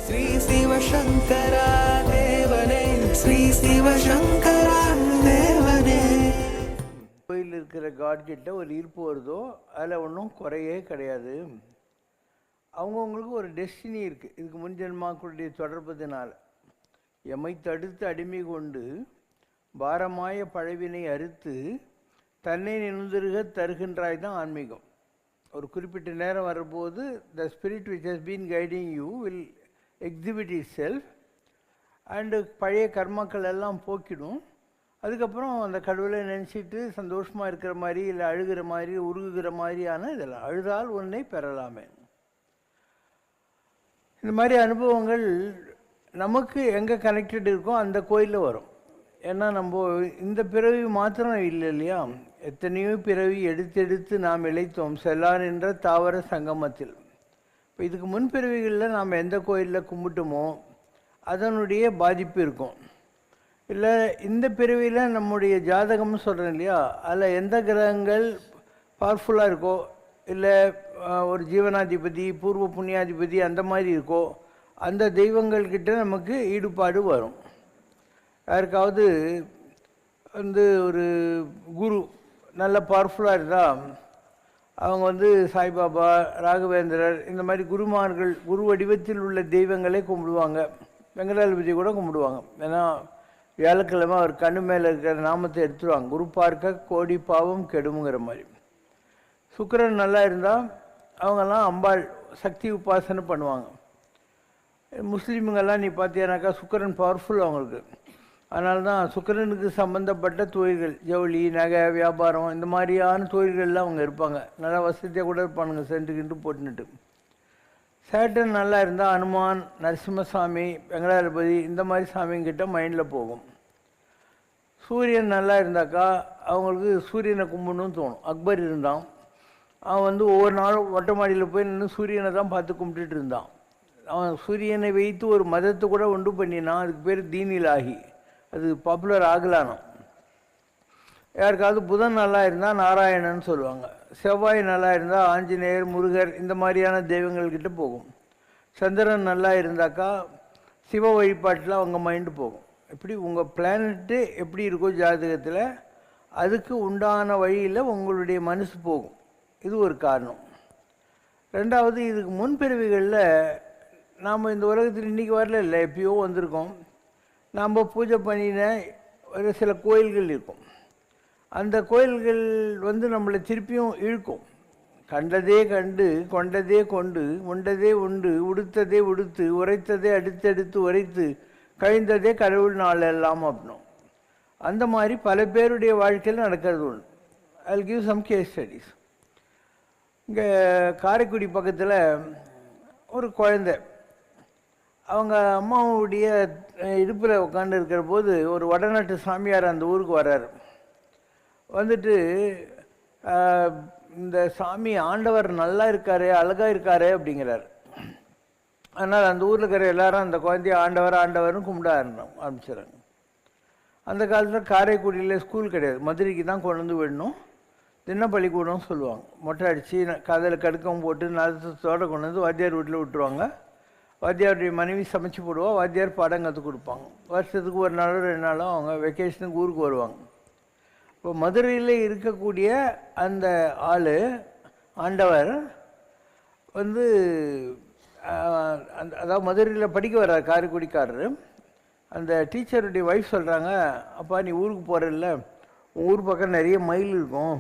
ஸ்ரீ சிவசங்கரா தேவனே, ஸ்ரீ சிவசங்கரா தேவனே. கோயில் இருக்கிற காட் கிட்ட ஒரு ஈர்ப்பு வருதோ அதில் ஒன்றும் குறையே கிடையாது. அவங்கவுங்களுக்கு ஒரு டெஸ்டினி இருக்குது. இதுக்கு முன்ஜென்மாக்களுடைய தொடர்பதினால் எம்மை தடுத்து அடிமை கொண்டு பாரமாய பழவினை அறுத்து தன்னை நினைந்திருக தருகின்றாய் தான் ஆன்மீகம். ஒரு குறிப்பிட்ட நேரம் வரும்போது the spirit which has been guiding you will exhibit it self and பழைய கர்மாக்கள் எல்லாம் போக்கிடும். அதுக்கப்புறம் அந்த கடவுளை நினச்சிட்டு சந்தோஷமாக இருக்கிற மாதிரி இல்லை அழுகிற மாதிரி உருகுகிற மாதிரியான இதெல்லாம் அழுதால் ஒன்றை பெறலாமே. இந்த மாதிரி அனுபவங்கள் நமக்கு எங்கே கனெக்டட் இருக்கோ அந்த கோயிலில் வரும். ஏன்னா நம்ம இந்த பிறவி மாத்திரம் இல்லை இல்லையா, எத்தனையோ பிறவி எடுத்தெடுத்து நாம் இழைத்தோம் செல்லான் என்ற தாவர சங்கமத்தில். இப்போ இதுக்கு முன்பிறவிகளில் நாம் எந்த கோயிலில் கும்பிட்டோமோ அதனுடைய பாதிப்பு இருக்கும். இல்லை இந்த பிறவியில் நம்முடைய ஜாதகம்னு சொல்கிறேன் இல்லையா, அதில் எந்த கிரகங்கள் பவர்ஃபுல்லாக இருக்கோ இல்லை ஒரு ஜீவனாதிபதி பூர்வ புண்ணியாதிபதி அந்த மாதிரி இருக்கோ அந்த தெய்வங்கள்கிட்ட நமக்கு ஈடுபாடு வரும். யாருக்காவது ஒரு குரு நல்ல பவர்ஃபுல்லாக இருந்தால் அவங்க சாய்பாபா ராகவேந்திரர் இந்த மாதிரி குருமார்கள் குரு வடிவத்தில் உள்ள தெய்வங்களே கும்பிடுவாங்க. வெங்கடாதிபதி கூட கும்பிடுவாங்க. ஏன்னா வியாழக்கிழமை அவர் கண்ணு மேலே இருக்கிற நாமத்தை எடுத்துருவாங்க. குரு பார்க்க கோடி பாவம் கெடுமுங்கிற மாதிரி. சுக்கிரன் நல்லா இருந்தால் அவங்கெல்லாம் அம்பாள் சக்தி உபாசனை பண்ணுவாங்க. முஸ்லீமுங்கெல்லாம் நீ பார்த்தீங்கன்னாக்கா சுக்கிரன் பவர்ஃபுல் அவங்களுக்கு. அதனால தான் சுக்கிரனுக்கு சம்மந்தப்பட்ட தொழில்கள் ஜவுளி நகை வியாபாரம் இந்த மாதிரியான தொழில்கள்லாம் அவங்க இருப்பாங்க. நல்லா வசதியாக கூட இருப்பானுங்க சென்ட்டுக்கிட்டு போட்டுன்னுட்டு. சேட்டன் நல்லா இருந்தால் அனுமான் நரசிம்மசாமி வெங்கடாதிபதி இந்த மாதிரி சாமிங்கிட்ட மைண்டில் போகும். சூரியன் நல்லா இருந்தாக்கா அவங்களுக்கு சூரியனை கும்பிடணும்னு தோணும். அக்பர் இருந்தான், அவன் ஒவ்வொரு நாளும் மொட்டை மாடியில் போய் நின்று சூரியனை தான் பார்த்து கும்பிட்டுட்டு இருந்தான். அவன் சூரியனை வைத்து ஒரு மதத்தை கூட உண்டு பண்ணினான். அதுக்கு பேர் தீனில் ஆகி அது பாப்புலர் ஆகலானான். யாருக்காவது புதன் நல்லா இருந்தால் நாராயணன்னு சொல்லுவாங்க. செவ்வாய் நல்லா இருந்தால் ஆஞ்சநேயர் முருகர் இந்த மாதிரியான தெய்வங்கள்கிட்ட போகும். சந்திரன் நல்லா இருந்தாக்கா சிவ வழிபாட்டில் அவங்க மைண்டு போகும். இப்படி உங்கள் பிளானட்டு எப்படி இருக்கோ ஜாதகத்தில் அதுக்கு உண்டான வழியில் உங்களுடைய மனசு போகும். இது ஒரு காரணம். ரெண்டாவது, இதுக்கு முன்பிறவிகளில் நாம் இந்த உலகத்தில் இன்றைக்கி வரல இல்லை, எப்பயோ வந்திருக்கோம். நாம் பூஜை பண்ணின ஒரு சில கோயில்கள் இருக்கும். அந்த கோயில்கள் நம்மளை திருப்பியும் இழுக்கும். கண்டதே கண்டு கொண்டதே கொண்டு உண்டதே உண்டு உடுத்ததே உடுத்து உரைத்ததே அடுத்தடுத்து உரைத்து கழிந்ததே கடவுள் நாள் எல்லாம் அப்படின்னும். அந்த மாதிரி பல பேருடைய வாழ்க்கையில் நடக்கிறது உண்டு. I will give some case studies. இங்கே காரைக்குடி பக்கத்தில் ஒரு குழந்தை அவங்க அம்மாவுடைய இடுப்பில் உட்காந்து இருக்கிற போது ஒரு வடநாட்டு சாமியார் அந்த ஊருக்கு வர்றார். வந்துட்டு இந்த சாமி ஆண்டவர் நல்லா இருக்காரு அழகாக இருக்காரு அப்படிங்கிறார். அதனால் அந்த ஊரில் இருக்கிற எல்லாரும் அந்த குழந்தைய ஆண்டவர் ஆண்டவர்னு கும்பிட ஆரம்பிச்சிடறாங்க. அந்த காலத்தில் காரைக்குடியில் ஸ்கூல் கிடையாது, மதுரைக்கு தான் கொண்டு விடணும். தினப்பள்ளிக்கூடம்னு சொல்லுவாங்க. மொட்டை அடித்து காதில் கடுக்கம் போட்டு நலத்தோடு கொண்டு வாத்தியார் வீட்டில் விட்டுருவாங்க. வாத்தியாருடைய மனைவி சமைச்சு போடுவா, வாத்தியார் பாடம் கற்றுக் கொடுப்பாங்க. வருஷத்துக்கு ஒரு நாளோ 2 நாளோ அவங்க வெக்கேஷனுக்கு ஊருக்கு வருவாங்க. இப்போ மதுரையில் இருக்கக்கூடிய அந்த ஆள் ஆண்டவர் அதாவது மதுரையில் படிக்க வர்றார் காரைக்குடிக்காரர். அந்த டீச்சருடைய ஒய்ஃப் சொல்கிறாங்க, அப்பா நீ ஊருக்கு போகிறல்ல, உன் ஊர் பக்கம் நிறைய மயில் இருக்கும்,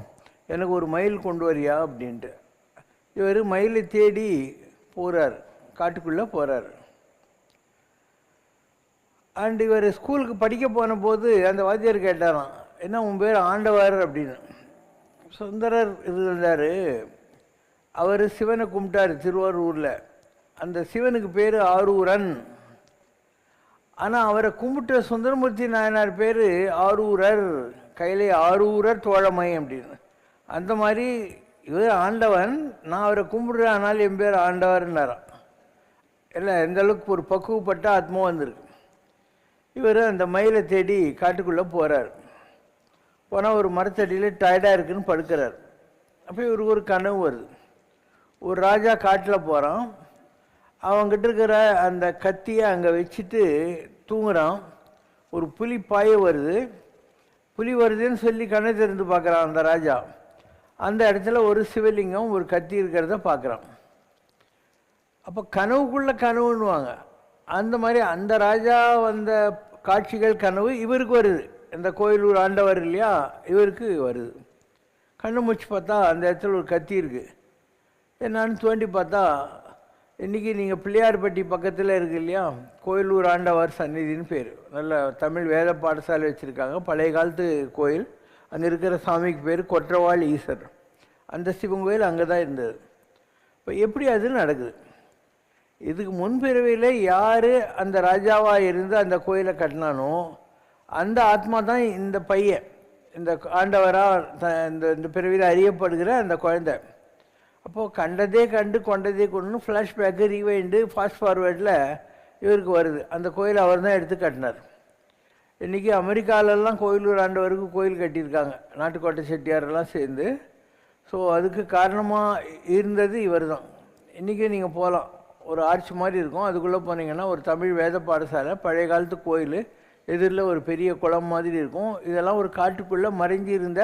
எனக்கு ஒரு மயில் கொண்டு வரியா அப்படின்ட்டு. இவர் மயிலை தேடி போகிறார், காட்டுக்குள்ளே போகிறார். அண்ட் இவர் ஸ்கூலுக்கு படிக்க போன போது அந்த வாத்தியார் கேட்டாராம், என்ன உன் பேர் ஆண்டவர் அப்படின்னு. சுந்தரர் இருந்தார், அவர் சிவனை கும்பிட்டார் திருவாரூரில். அந்த சிவனுக்கு பேர் ஆரூரன். ஆனால் அவரை கும்பிட்ட சுந்தரமூர்த்தி நாயனார் பேர் ஆரூரர், கையிலே ஆரூரர் தோழமை அப்படின்னு. அந்த மாதிரி இவர் ஆண்டவன், நான் அவரை கும்பிடுறேன், ஆனால் என் பேர் ஆண்டவர்னாராம். இல்லை எந்த அளவுக்கு ஒரு பக்குவப்பட்ட ஆத்மா வந்திருக்கு. இவர் அந்த மயிலை தேடி காட்டுக்குள்ளே போகிறார். போனால் ஒரு மரத்தடியில் டயர்டாக இருக்குன்னு படுக்கிறார். அப்போ இவருக்கு ஒரு கனவு வருது. ஒரு ராஜா காட்டில் போகிறான். அவங்ககிட்ட இருக்கிற அந்த கத்தியை அங்கே வச்சுட்டு தூங்குறான். ஒரு புலி பாய வருது. புலி வருதுன்னு சொல்லி கண்ணை திறந்து பார்க்குறான் அந்த ராஜா. அந்த இடத்துல ஒரு சிவலிங்கம் ஒரு கத்தி இருக்கிறத பார்க்குறான். அப்போ கனவுக்குள்ள கனவுன்னுவாங்க. அந்த மாதிரி அந்த ராஜா வந்த காட்சிகள் கனவு இவருக்கு வருது. இந்த கோயிலூர் ஆண்டவர் இல்லையா, இவருக்கு வருது. கண்ணு முடிச்சு பார்த்தா அந்த இடத்துல ஒரு கத்தி இருக்குது. என்னான்னு தோண்டி பார்த்தா, இன்றைக்கி நீங்கள் பிள்ளையார்பட்டி பக்கத்தில் இருக்கு இல்லையா, கோயிலூர் ஆண்டவர் சந்நிதின்னு பேர். நல்ல தமிழ் வேத பாடசாலை வச்சுருக்காங்க, பழைய காலத்து கோயில். அங்கே இருக்கிற சாமிக்கு பேர் கொற்றவாள் ஈசர். அந்த சிவன் கோயில் அங்கே தான் இருந்தது. இப்போ எப்படி அது நடக்குது? இதுக்கு முன்பிறவியில் யார் அந்த ராஜாவாக இருந்து அந்த கோயிலை கட்டினானோ அந்த ஆத்மா தான் இந்த பையன், இந்த ஆண்டவராக இந்த பிறவியில் அறியப்படுகிற அந்த குழந்தை. அப்போது கண்டதே கண்டு கொண்டதே கொண்டு ஃப்ளாஷ்பேக்கு, ரீவைண்டு, ஃபாஸ்ட் ஃபார்வேர்டில் இவருக்கு வருது. அந்த கோயில் அவர் தான் எடுத்து கட்டினார். இன்றைக்கி அமெரிக்காவிலலாம் கோயிலூர் ஆண்டவருக்கு கோயில் கட்டியிருக்காங்க, நாட்டுக்கோட்டை செட்டியாரெல்லாம் சேர்ந்து. ஸோ அதுக்கு காரணமாக இருந்தது இவர் தான். இன்றைக்கி நீங்கள் போகலாம், ஒரு ஆர்ச் மாதிரி இருக்கும், அதுக்குள்ளே போனீங்கன்னா ஒரு தமிழ் வேத பாடசாலை, பழைய காலத்து கோயில், எதிரில் ஒரு பெரிய குளம் மாதிரி இருக்கும். இதெல்லாம் ஒரு காட்டுக்குள்ளே மறைஞ்சி இருந்த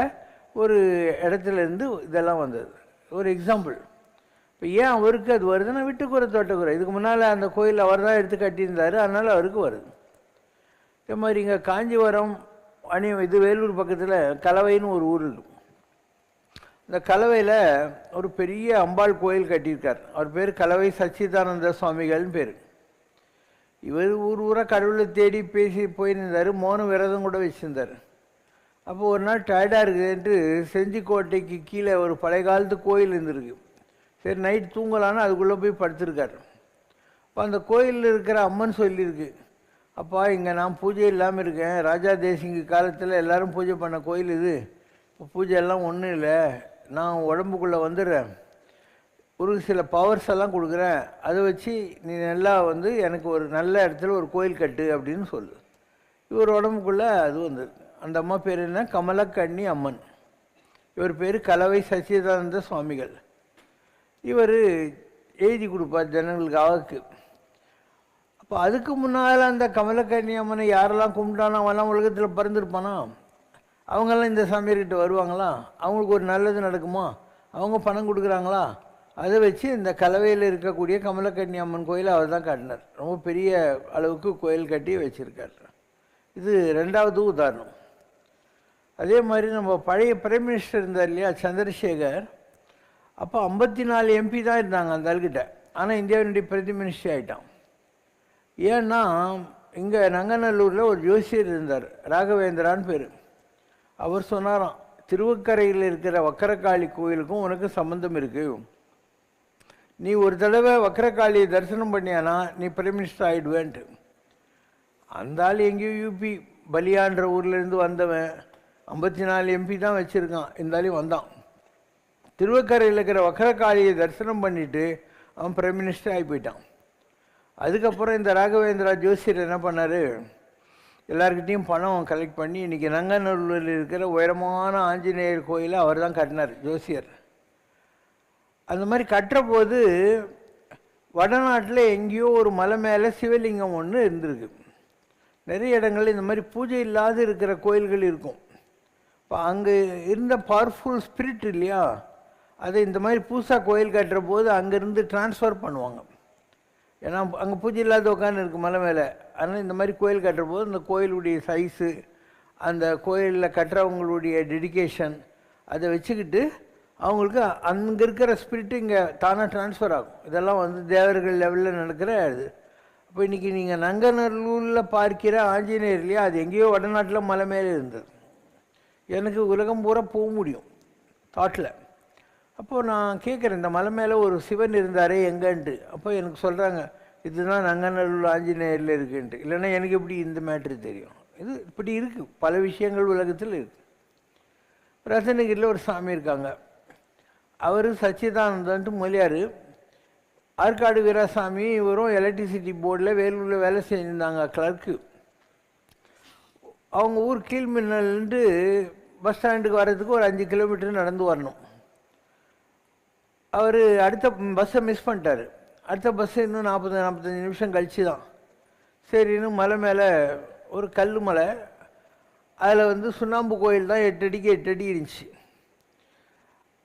ஒரு இடத்துலேருந்து இதெல்லாம் வந்தது. ஒரு எக்ஸாம்பிள். இப்போ ஏன் அவருக்கு அது வருதுன்னா, விட்டுக்குறை தோட்டக்குறை. இதுக்கு முன்னால் அந்த கோயில் அவர் தான் எடுத்து கட்டியிருந்தார், அதனால் அவருக்கு வருது. இதே மாதிரி இங்கே காஞ்சிபுரம் இது வேலூர் பக்கத்தில் கலவைன்னு ஒரு ஊர் இருக்கும். இந்த கலவையில் ஒரு பெரிய அம்பாள் கோயில் கட்டியிருக்கார். அவர் பேர் கலவை சச்சிதானந்த சுவாமிகள்னு பேர். இவர் ஊராக கடவுளை தேடி பேசி போயிருந்தார், மௌன விரதம் கூட வச்சுருந்தார். அப்போ ஒரு நாள் டயர்டாக இருக்குதுன்ட்டு செஞ்சிக்கோட்டைக்கு கீழே ஒரு பழைய காலத்து கோயில் இருந்திருக்கு. சரி நைட் தூங்கலான்னு அதுக்குள்ளே போய் படுத்திருக்கார். அப்போ அந்த கோயிலில் இருக்கிற அம்மன் சொல்லியிருக்கு, அப்பா இங்கே நான் பூஜை இல்லாமல் இருக்கேன், ராஜா தேசிங்கு காலத்தில் எல்லோரும் பூஜை பண்ண கோயில் இது, இப்போ பூஜை எல்லாம் ஒன்றும் இல்லை, நான் உடம்புக்குள்ளே வந்துடுறேன், ஒரு சில பவர்ஸ் எல்லாம் கொடுக்குறேன், அதை வச்சு நீ நல்லா எனக்கு ஒரு நல்ல இடத்துல ஒரு கோயில் கட்டு அப்படின்னு சொல்லு. இவர் உடம்புக்குள்ளே அது வந்துருக்கு. அந்த அம்மா பேர் என்ன, கமலக்கண்ணி அம்மன். இவர் பேர் கலவை சச்சிதானந்த சுவாமிகள். இவர் எழுதி கொடுப்பார் ஜனங்களுக்கு அவருக்கு. அப்போ அதுக்கு முன்னால் அந்த கமலக்கண்ணி அம்மனை யாரெல்லாம் கும்பிட்டானோ அவெல்லாம் உலகத்தில் பிறந்திருப்பானா? அவங்கெல்லாம் இந்த சாமியார்கிட்ட வருவாங்களா? அவங்களுக்கு ஒரு நல்லது நடக்குமா? அவங்க பணம் கொடுக்குறாங்களா? அதை வச்சு இந்த கலவையில் இருக்கக்கூடிய கமலக்கண்ணி அம்மன் கோயில் அவர் தான் கட்டினார். ரொம்ப பெரிய அளவுக்கு கோயில் கட்டி வச்சுருக்கார். இது ரெண்டாவது உதாரணம். அதே மாதிரி நம்ம பழைய பிரைம் மினிஸ்டர் இருந்தார் இல்லையா, சந்திரசேகர். அப்போ 54 எம்பி தான் இருந்தாங்க அந்த ஆள்கிட்ட. ஆனால் இந்தியாவினுடைய பிரதி மினிஸ்டர் ஆகிட்டான். ஏன்னா இங்கே நங்கநல்லூரில் ஒரு ஜோசியர் இருந்தார், ராகவேந்திரான்னு பேர். அவர் சொன்னாராம், திருவக்கரையில் இருக்கிற வக்கரகாளி கோயிலுக்கும் உனக்கு சம்மந்தம் இருக்குது, நீ ஒரு தடவை வக்கரகாளியை தரிசனம் பண்ணியானா நீ பிரைம் மினிஸ்டர் ஆகிடுவேன்ட்டு. அந்த ஆள் எங்கேயும் யூபி பலியான்ற ஊர்லேருந்து வந்தவன், 54 எம்பி தான் வச்சுருக்கான். இருந்தாலும் வந்தான், திருவக்கரையில் இருக்கிற வக்கரகாளியை தரிசனம் பண்ணிவிட்டு அவன் பிரைம் மினிஸ்டர் ஆகி போயிட்டான். அதுக்கப்புறம் இந்த ராகவேந்திரா ஜோசியர் என்ன பண்ணார், எல்லாருக்கிட்டையும் பணம் கலெக்ட் பண்ணி இன்றைக்கி நங்கநல்லூரில் இருக்கிற உயரமான ஆஞ்சநேயர் கோயிலை அவர் தான் கட்டினார் ஜோசியர். அந்த மாதிரி கட்டுற போது வடநாட்டில் எங்கேயோ ஒரு மலை மேலே சிவலிங்கம் ஒன்று இருந்திருக்கு. நிறைய இடங்களில் இந்த மாதிரி பூஜை இல்லாத இருக்கிற கோயில்கள் இருக்கும். இப்போ அங்கே இருந்த பவர்ஃபுல் ஸ்பிரிட் இல்லையா, அதை இந்த மாதிரி புதுசாக கோயில் கட்டுற போது அங்கேருந்து டிரான்ஸ்ஃபர் பண்ணுவாங்க. ஏன்னா அங்கே பூஜை இல்லாத உட்காந்து இருக்குது மலை மேலே. அதனால் இந்த மாதிரி கோயில் கட்டுற போது அந்த கோயிலுடைய சைஸு, அந்த கோயிலில் கட்டுறவங்களுடைய டெடிக்கேஷன், அதை வச்சுக்கிட்டு அவங்களுக்கு அங்கே இருக்கிற ஸ்பிரிட்டு இங்கே தானாக ட்ரான்ஸ்ஃபர் ஆகும். இதெல்லாம் தேவர்கள் லெவலில் நடக்கிற இது. அப்போ இன்றைக்கி நீங்கள் நங்கநல்லூரில் பார்க்கிற ஆஞ்சநேயர் இல்லையா, அது எங்கேயோ வடநாட்டில் மலை மேலே இருந்தது. எனக்கு உலகம் பூரா போக முடியும் தாட்டில். அப்போது நான் கேட்குறேன், இந்த மலை மேலே ஒரு சிவன் இருந்தாரே எங்கன்ட்டு. அப்போ எனக்கு சொல்கிறாங்க, இதுதான் நங்கநல்லூர் ஆஞ்சநேயரில் இருக்குன்ட்டு. இல்லைன்னா எனக்கு எப்படி இந்த மேட்ரு தெரியும்? இது இப்படி இருக்குது, பல விஷயங்கள் உலகத்தில் இருக்குது. ரத்தனகிரியில் ஒரு சாமி இருக்காங்க, அவர் சச்சிதானந்தன்ட்டு மொழியார். ஆற்காடு வீராசாமி இவரும் எலக்ட்ரிசிட்டி போர்டில் வேலூரில் வேலை செஞ்சுருந்தாங்க, கிளர்க்கு. அவங்க ஊர் கீழ்மின்னல்ன்ட்டு பஸ் ஸ்டாண்டுக்கு வர்றதுக்கு ஒரு 5 கிலோமீட்டர் நடந்து வரணும். அவர் அடுத்த பஸ்ஸை மிஸ் பண்ணிட்டார். அடுத்த பஸ்ஸு இன்னும் 40-45 நிமிஷம் கழிச்சு தான். சரின்னு மலை மேலே ஒரு கல் மலை, அதில் வந்து சுண்ணாம்பு கோயில் தான் 8 அடிக்கு 8 அடி இருந்துச்சு.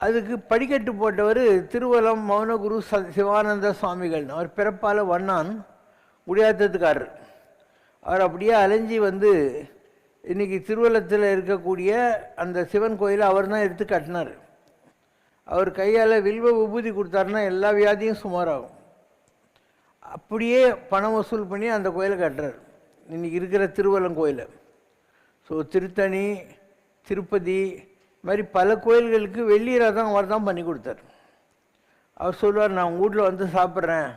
அதுக்கு படிக்கட்டு போட்டவர் திருவலம் மௌனகுரு சிவானந்த சுவாமிகள். அவர் பிறப்பால் வண்ணான், முடியாததுக்காரர். அவர் அப்படியே அலைஞ்சி வந்து இன்றைக்கி திருவள்ளத்தில் இருக்கக்கூடிய அந்த சிவன் கோயிலை அவர் தான் எடுத்து கட்டினார். அவர் கையால் வில்வ விபூதி கொடுத்தாருன்னா எல்லா வியாதியும் சுமாராகும். அப்படியே பணம் வசூல் பண்ணி அந்த கோயிலை கட்டுறார், இன்றைக்கி இருக்கிற திருவல்லம் கோயிலை. ஸோ திருத்தணி, திருப்பதி மாதிரி பல கோயில்களுக்கு வெள்ளி ரதம் அவர் தான் பண்ணி கொடுத்தார். அவர் சொல்லுவார், நான் உங்கள் வீட்டில் வந்து சாப்பிட்றேன்,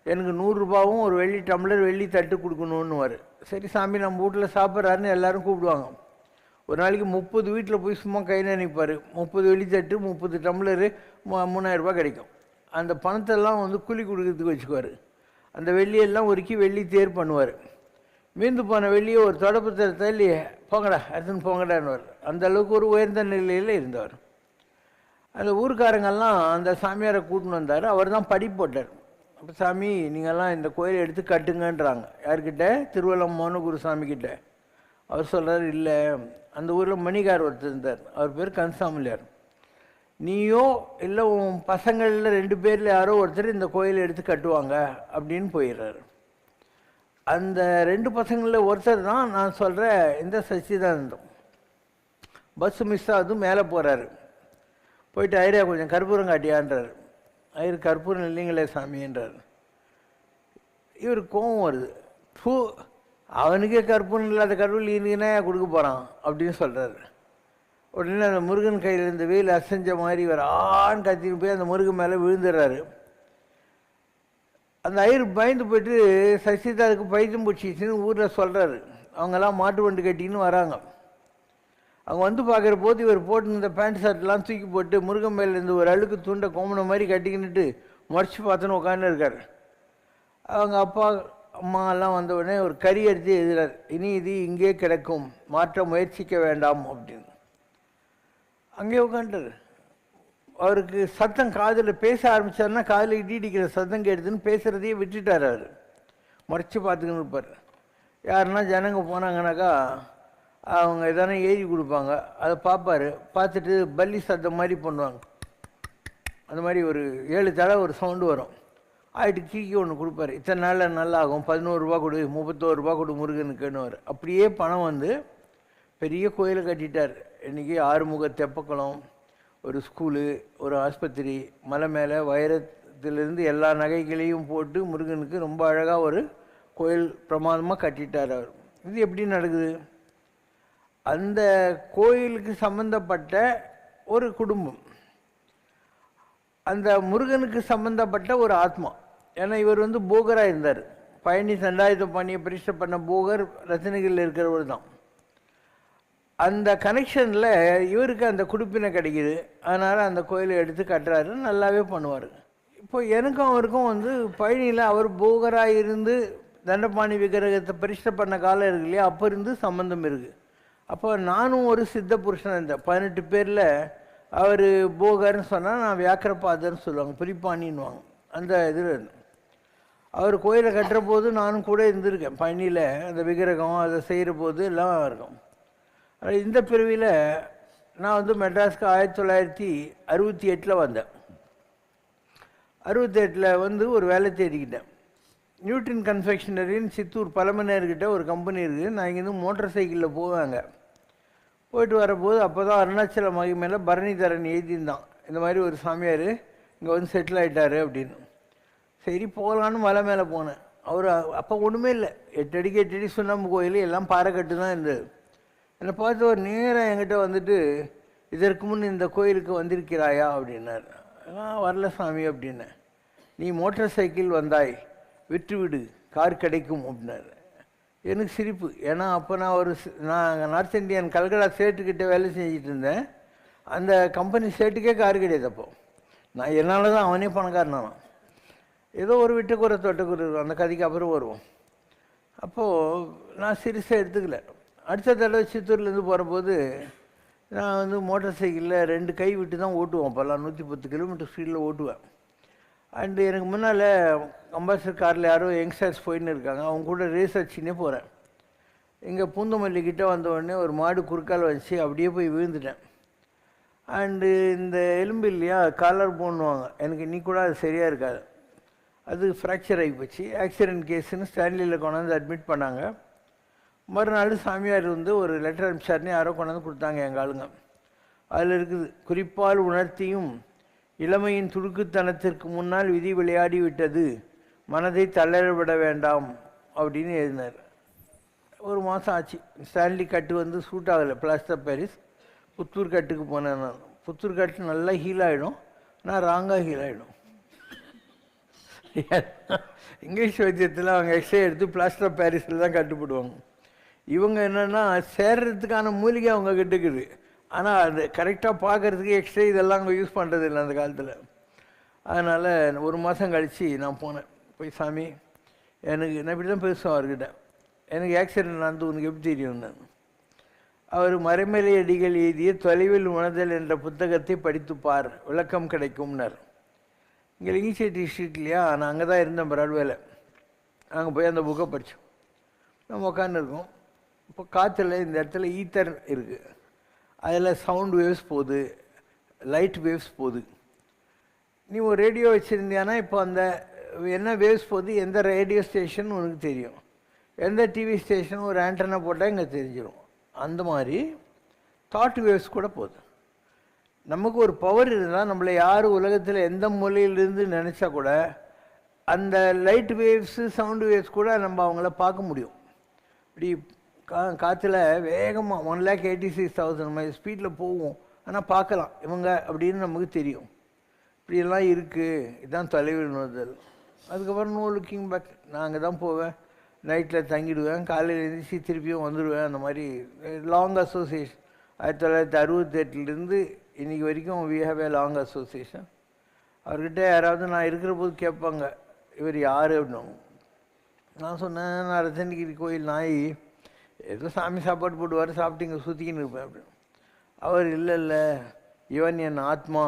எனக்கு 100 ரூபாவும் ஒரு வெள்ளி டம்ளர் வெள்ளி தட்டு கொடுக்கணுன்னுவார். சரி சாமி நம்ம வீட்டில் சாப்பிட்றாருன்னு எல்லோரும் கூப்பிடுவாங்க. ஒரு நாளைக்கு 30 வீட்டில் போய் சும்மா கை நினைப்பார். 30 வெள்ளி தட்டு, 30 டம்ளரு, 3000 ரூபாய் கிடைக்கும். அந்த பணத்தெல்லாம் வந்து கூலி கொடுக்கறதுக்கு வச்சுக்குவார். அந்த வெள்ளியெல்லாம் ஒருக்கி வெள்ளி தேர் பண்ணுவார். மீந்து போன வெள்ளியை ஒரு தொடப்பத்தை தள்ளி போங்கடா எடுத்துன்னு போங்கடான்னுவார். அந்த அளவுக்கு ஒரு உயர்ந்த நிலையில் இருந்தவர். அந்த ஊருக்காரங்கெல்லாம் அந்த சாமியாரை கூட்டின்னு வந்தார். அவர் தான் படி போட்டார். அப்போ சாமி நீங்கள்லாம் இந்த கோயிலை எடுத்து கட்டுங்கன்றாங்க. யார்கிட்ட? திருவல்லம் மௌனகுரு சாமிக்கிட்ட. அவர் சொல்கிறார், இல்லை, அந்த ஊரில் மணிகார் ஒருத்தர் இருந்தார், அவர் பேர் கன்சாமிலியார். நீயோ இல்லை உன் பசங்களில் 2 பேரில் யாரோ ஒருத்தர் இந்த கோயிலை எடுத்து கட்டுவாங்க அப்படின்னு போயிடுறாரு. அந்த 2 பசங்களில் ஒருத்தர் தான் நான் சொல்கிற இந்த சச்சிதானந்தம். பஸ்ஸு மிஸ் ஆகுது, மேலே போகிறாரு. போயிட்டு ஐயா கொஞ்சம் கற்பூரம் காட்டியான்றார். ஐயர் கற்பூரம் இல்லைங்களே சாமின்றார். இவர் கோபம் வருது. அவனுக்கே கற்பூரம் இல்லாத கற்பூரம் இருந்துக்கினா கொடுக்க போகிறான் அப்படின்னு சொல்கிறாரு. உடனே அந்த முருகன் கையில் இருந்த வெயில் அசைஞ்ச மாதிரி இவர் ஆண் கத்தின்னு போய் அந்த முருகன் மேலே விழுந்துடுறாரு. அந்த ஐயர் பயந்து போய்ட்டு சசிதாருக்கு பைத்தியம் பிடிச்சிச்சின்னு ஊரில் சொல்கிறாரு. அவங்கெல்லாம் மாட்டு வண்டி கட்டின்னு வராங்க. அவங்க வந்து பார்க்குற போது இவர் போட்டு இந்த பேண்ட் ஷர்ட்லாம் தூக்கி போட்டு முருகன் மேலேருந்து ஒரு அழுக்கு துண்டை கோமனை மாதிரி கட்டிக்கின்னுட்டு முறைச்சி பார்த்துன்னு உட்காந்து இருக்கார். அவங்க அப்பா அம்மா எல்லாம் வந்த உடனே ஒரு கறி எடுத்து எழுதுறார், இனி இது இங்கே கிடக்கும், மாற்ற முயற்சிக்க வேண்டாம் அப்படின்னு. அங்கே உட்காந்துட்டார். அவருக்கு சத்தம் காதில் பேச ஆரம்பித்தார்னா காதில் இடிக்கிற சத்தம் கேடுதுன்னு பேசுகிறதையே விட்டுட்டார். அவர் முறைச்சி பார்த்துக்கின்னு இருப்பார். யாருன்னா ஜனங்க போனாங்கனாக்கா அவங்க எதனா எழுதி கொடுப்பாங்க, அதை பார்ப்பார். பார்த்துட்டு பல்லி சத்தம் மாதிரி பண்ணுவாங்க. அந்த மாதிரி ஒரு 7 தடவை ஒரு சவுண்டு வரும். ஆகிட்டு கீக்கி ஒன்று கொடுப்பாரு. இத்தனை நாளில் நல்லா ஆகும், 11 ரூபா கொடு, 31 ரூபா கொடு முருகனுக்குன்னுவார். அப்படியே பணம் வந்து பெரிய கோயிலை கட்டிட்டார். இன்றைக்கி 6 முக தெப்பக்குளம், ஒரு ஸ்கூலு, ஒரு ஆஸ்பத்திரி, மலை மேலே வைரத்திலிருந்து எல்லா நகைகளையும் போட்டு முருகனுக்கு ரொம்ப அழகாக ஒரு கோயில் பிரமாதமாக கட்டிட்டார் அவர். இது எப்படி நடக்குது? அந்த கோயிலுக்கு சம்பந்தப்பட்ட ஒரு குடும்பம், அந்த முருகனுக்கு சம்பந்தப்பட்ட ஒரு ஆத்மா. ஏன்னா இவர் வந்து போகராக இருந்தார். பழனி தண்டாயுதபாணியை பிரதிஷ்டை பண்ண போகர் ரத்னகிரியில் இருக்கிறவர் தான். அந்த கனெக்ஷனில் இவருக்கு அந்த குடுப்பினை கிடைக்கிது. அதனால் அந்த கோயிலை எடுத்து கட்டுறாரு, நல்லாவே பண்ணுவார். இப்போ எனக்கும் அவருக்கும் வந்து பழனியில் அவர் போகராக இருந்து தண்டபாணி விக்கிரகத்தை பிரதிஷ்டை பண்ண காலம் இருக்கு இல்லையா, அப்போ இருந்து சம்பந்தம் இருக்குது. அப்போ நானும் ஒரு சித்த புருஷன் இருந்தேன். 18 பேரில் அவர் போகர்னு சொன்னால் நான் வியாக்கிரபாதர்னு சொல்லுவாங்க, புலிப்பாணின்னுவாங்க. அந்த இதில் அவர் கோயிலை கட்டுற போது நானும் கூட இருந்திருக்கேன். பழனியில் அந்த விக்கிரகம் அதை செய்கிற போது எல்லாம் இருக்கும். இந்த பிரிவில் நான் வந்து மெட்ராஸ்க்கு 1968 வந்தேன். 68 வந்து ஒரு வேலை தேடிக்கிட்டேன். நியூட்டன் கன்ஃபெக்ஷனரின்னு சித்தூர் பழமனர்கிட்ட ஒரு கம்பெனி இருக்குது. நான் இங்கேருந்து மோட்டர் சைக்கிளில் போவாங்க. போயிட்டு வரப்போது அப்போ தான் அருணாச்சல மகிமையில் பரணிதரன் எழுதியிருந்தான், இந்த மாதிரி ஒரு சாமியார் இங்கே வந்து செட்டில் ஆகிட்டார் அப்படின்னு. சரி போகலான்னு மலை மேலே போனேன். அவர் அப்போ ஒன்றுமே இல்லை, 8 அடிக்கு 8 அடி சுண்ணாம்பு கோயில், எல்லாம் பாறைக்கட்டு தான் இருந்தது. என்னை பார்த்து ஒரு நேராக என்கிட்ட வந்துட்டு, இதற்கு முன் இந்த கோயிலுக்கு வந்திருக்கிறாயா அப்படின்னார். வரல சாமி அப்படின்னேன். நீ மோட்டார் சைக்கிள் வந்தாய், விட்டுவிடு, கார் கிடைக்கும் அப்படின்னாரு. எனக்கு சிரிப்பு. ஏன்னா அப்போ நான் நார்த் இந்தியன் கல்கடா சேட்டுக்கிட்ட வேலை செஞ்சுட்டு இருந்தேன். அந்த கம்பெனி சேட்டுக்கே கார் கிடையாது. அப்போது நான் என்னால் தான் அவனே பணக்காரனானான். ஏதோ ஒரு விட்டுக்குறை தொட்டுக்குறை, அந்த கதைக்கு அப்புறம் வருவோம். அப்போது நான் சிறுசாக எடுத்துக்கல. அடுத்த தடவை சித்தூர்லேருந்து போகிறபோது நான் வந்து மோட்டார் சைக்கிளில் 2 கை விட்டு தான் ஓட்டுவோம். அப்போல்லாம் 110 கிலோமீட்டர் ஸ்பீடில் ஓட்டுவேன். அண்டு எனக்கு முன்னால் அம்பாசிடர் காரில் யாரோ யங்ஸ்டர்ஸ் போயின்னு இருக்காங்க, அவங்க கூட ரேஸ் வச்சுன்னே போகிறேன். இங்கே பூந்தமல்லிக்கிட்ட வந்த உடனே ஒரு மாடு குறுக்கால் வச்சு அப்படியே போய் விழுந்துட்டேன். அண்டு இந்த எலும்பு இல்லையா, காலர் போன்னுவாங்க, எனக்கு இன்னைக்கு கூட அது சரியாக இருக்காது, அது ஃப்ராக்சர் ஆகி போச்சு. ஆக்சிடென்ட் கேஸுன்னு ஸ்டான்லியில் கொண்டாந்து அட்மிட் பண்ணாங்க. மறுநாள் சாமியார் வந்து ஒரு லெட்டர் அனுப்பிச்சாருன்னு யாரோ கொண்டாந்து கொடுத்தாங்க எங்கள் ஆளுங்க. அதில் இருக்குது, குறிப்பால் உணர்த்தியும் இளமையின் துடுக்குத்தனத்திற்கு முன்னால் விதி விளையாடி விட்டது, மனதை தளரவிட வேண்டாம் அப்படின்னு எழுதினார். ஒரு மாதம் ஆச்சு. ஸ்டான்லி கட்டு வந்து சூட் ஆகலை, பிளாஸ்டர் பாரிஸ். புத்தூர் கட்டுக்கு போனேன் நான். புத்தூர் கட்டு நல்லா ஹீல் ஆகிடும், ஆனால் ராங்காக ஹீல் ஆகிடும். இங்கிலீஷ் வைத்தியத்தில் அவங்க எக்ஸ்ரே எடுத்து பிளாஸ்டர் பாரிஸில் தான் கட்டுப்படுவாங்க. இவங்க என்னென்னா சேர்றதுக்கான மூலிகை அவங்க கட்டுக்குது, ஆனால் அது கரெக்டாக பார்க்குறதுக்கு எக்ஸ்ரே இதெல்லாம் அவங்க யூஸ் பண்ணுறது இல்லை அந்த காலத்தில். அதனால் ஒரு மாதம் கழித்து நான் போனேன். போய் சாமி எனக்கு நான் இப்படி தான் பேசுவேன் அவர்கிட்ட, எனக்கு ஆக்சிடென்ட் நடந்து உனக்கு எப்படி தெரியும்? நான் அவர் மறைமலை அடிகள் எழுதிய தொலைவில் உணர்தல் என்ற புத்தகத்தை படித்து பார், விளக்கம் கிடைக்கும்னார். இங்கே லிங்கிச்சேட்டி ஸ்ட்ரீட் இல்லையா, நான் அங்கே தான் இருந்தேன் பிராட்வேல. அங்கே போய் அந்த புக்கை படித்தோம். நம்ம உட்காந்துருக்கோம். இப்போ காற்றுல இந்த இடத்துல ஈத்தர் இருக்குது, அதில் சவுண்ட் வேவ்ஸ் போகுது, லைட் வேவ்ஸ் போகுது. நீ ஒரு ரேடியோ வச்சுருந்தியானா இப்போ அந்த என்ன வேவ்ஸ் போகுது, எந்த ரேடியோ ஸ்டேஷன் உனக்கு தெரியும், எந்த டிவி ஸ்டேஷன் ஒரு ஆண்டனா போட்டால் இங்கே தெரிஞ்சிடும். அந்த மாதிரி தாட் வேவ்ஸ் கூட போகுது. நமக்கு ஒரு பவர் இருந்தால் நம்மளை யார் உலகத்தில் எந்த மூலையிலிருந்து நினச்சா கூட அந்த லைட் வேவ்ஸு சவுண்டு வேவ்ஸ் கூட நம்ம அவங்கள பார்க்க முடியும். இப்படி காற்றுல வேகமாக 1,86,000 மைல் ஸ்பீடில் போவோம், ஆனால் பார்க்கலாம் இவங்க அப்படின்னு நமக்கு தெரியும். இப்படியெல்லாம் இருக்குது, இதுதான் தொலைவில் உணர்தல். அதுக்கப்புறம் நோ லுக்கிங் பேக். நான் அங்கே தான் போவேன், நைட்டில் தங்கிடுவேன், காலையில் எழுந்திரிச்சு திருப்பியும் வந்துடுவேன். அந்த மாதிரி லாங் அசோசியேஷன். 1968 இன்றைக்கி வரைக்கும் we have a long association. அவர்கிட்ட யாராவது நான் இருக்கிற போது கேட்பாங்க, இவர் யார் அப்படின்னு. நான் சொன்னேன், நான் ரத்தனகிரி கோயில் நாய், ஏதோ சாமி சாப்பாடு போடுவார், சாப்பிட்டு இங்கே சுற்றிக்கின்னு இருப்பேன் அப்படின்னு. அவர் இல்லை இல்லை, இவன் என் ஆத்மா,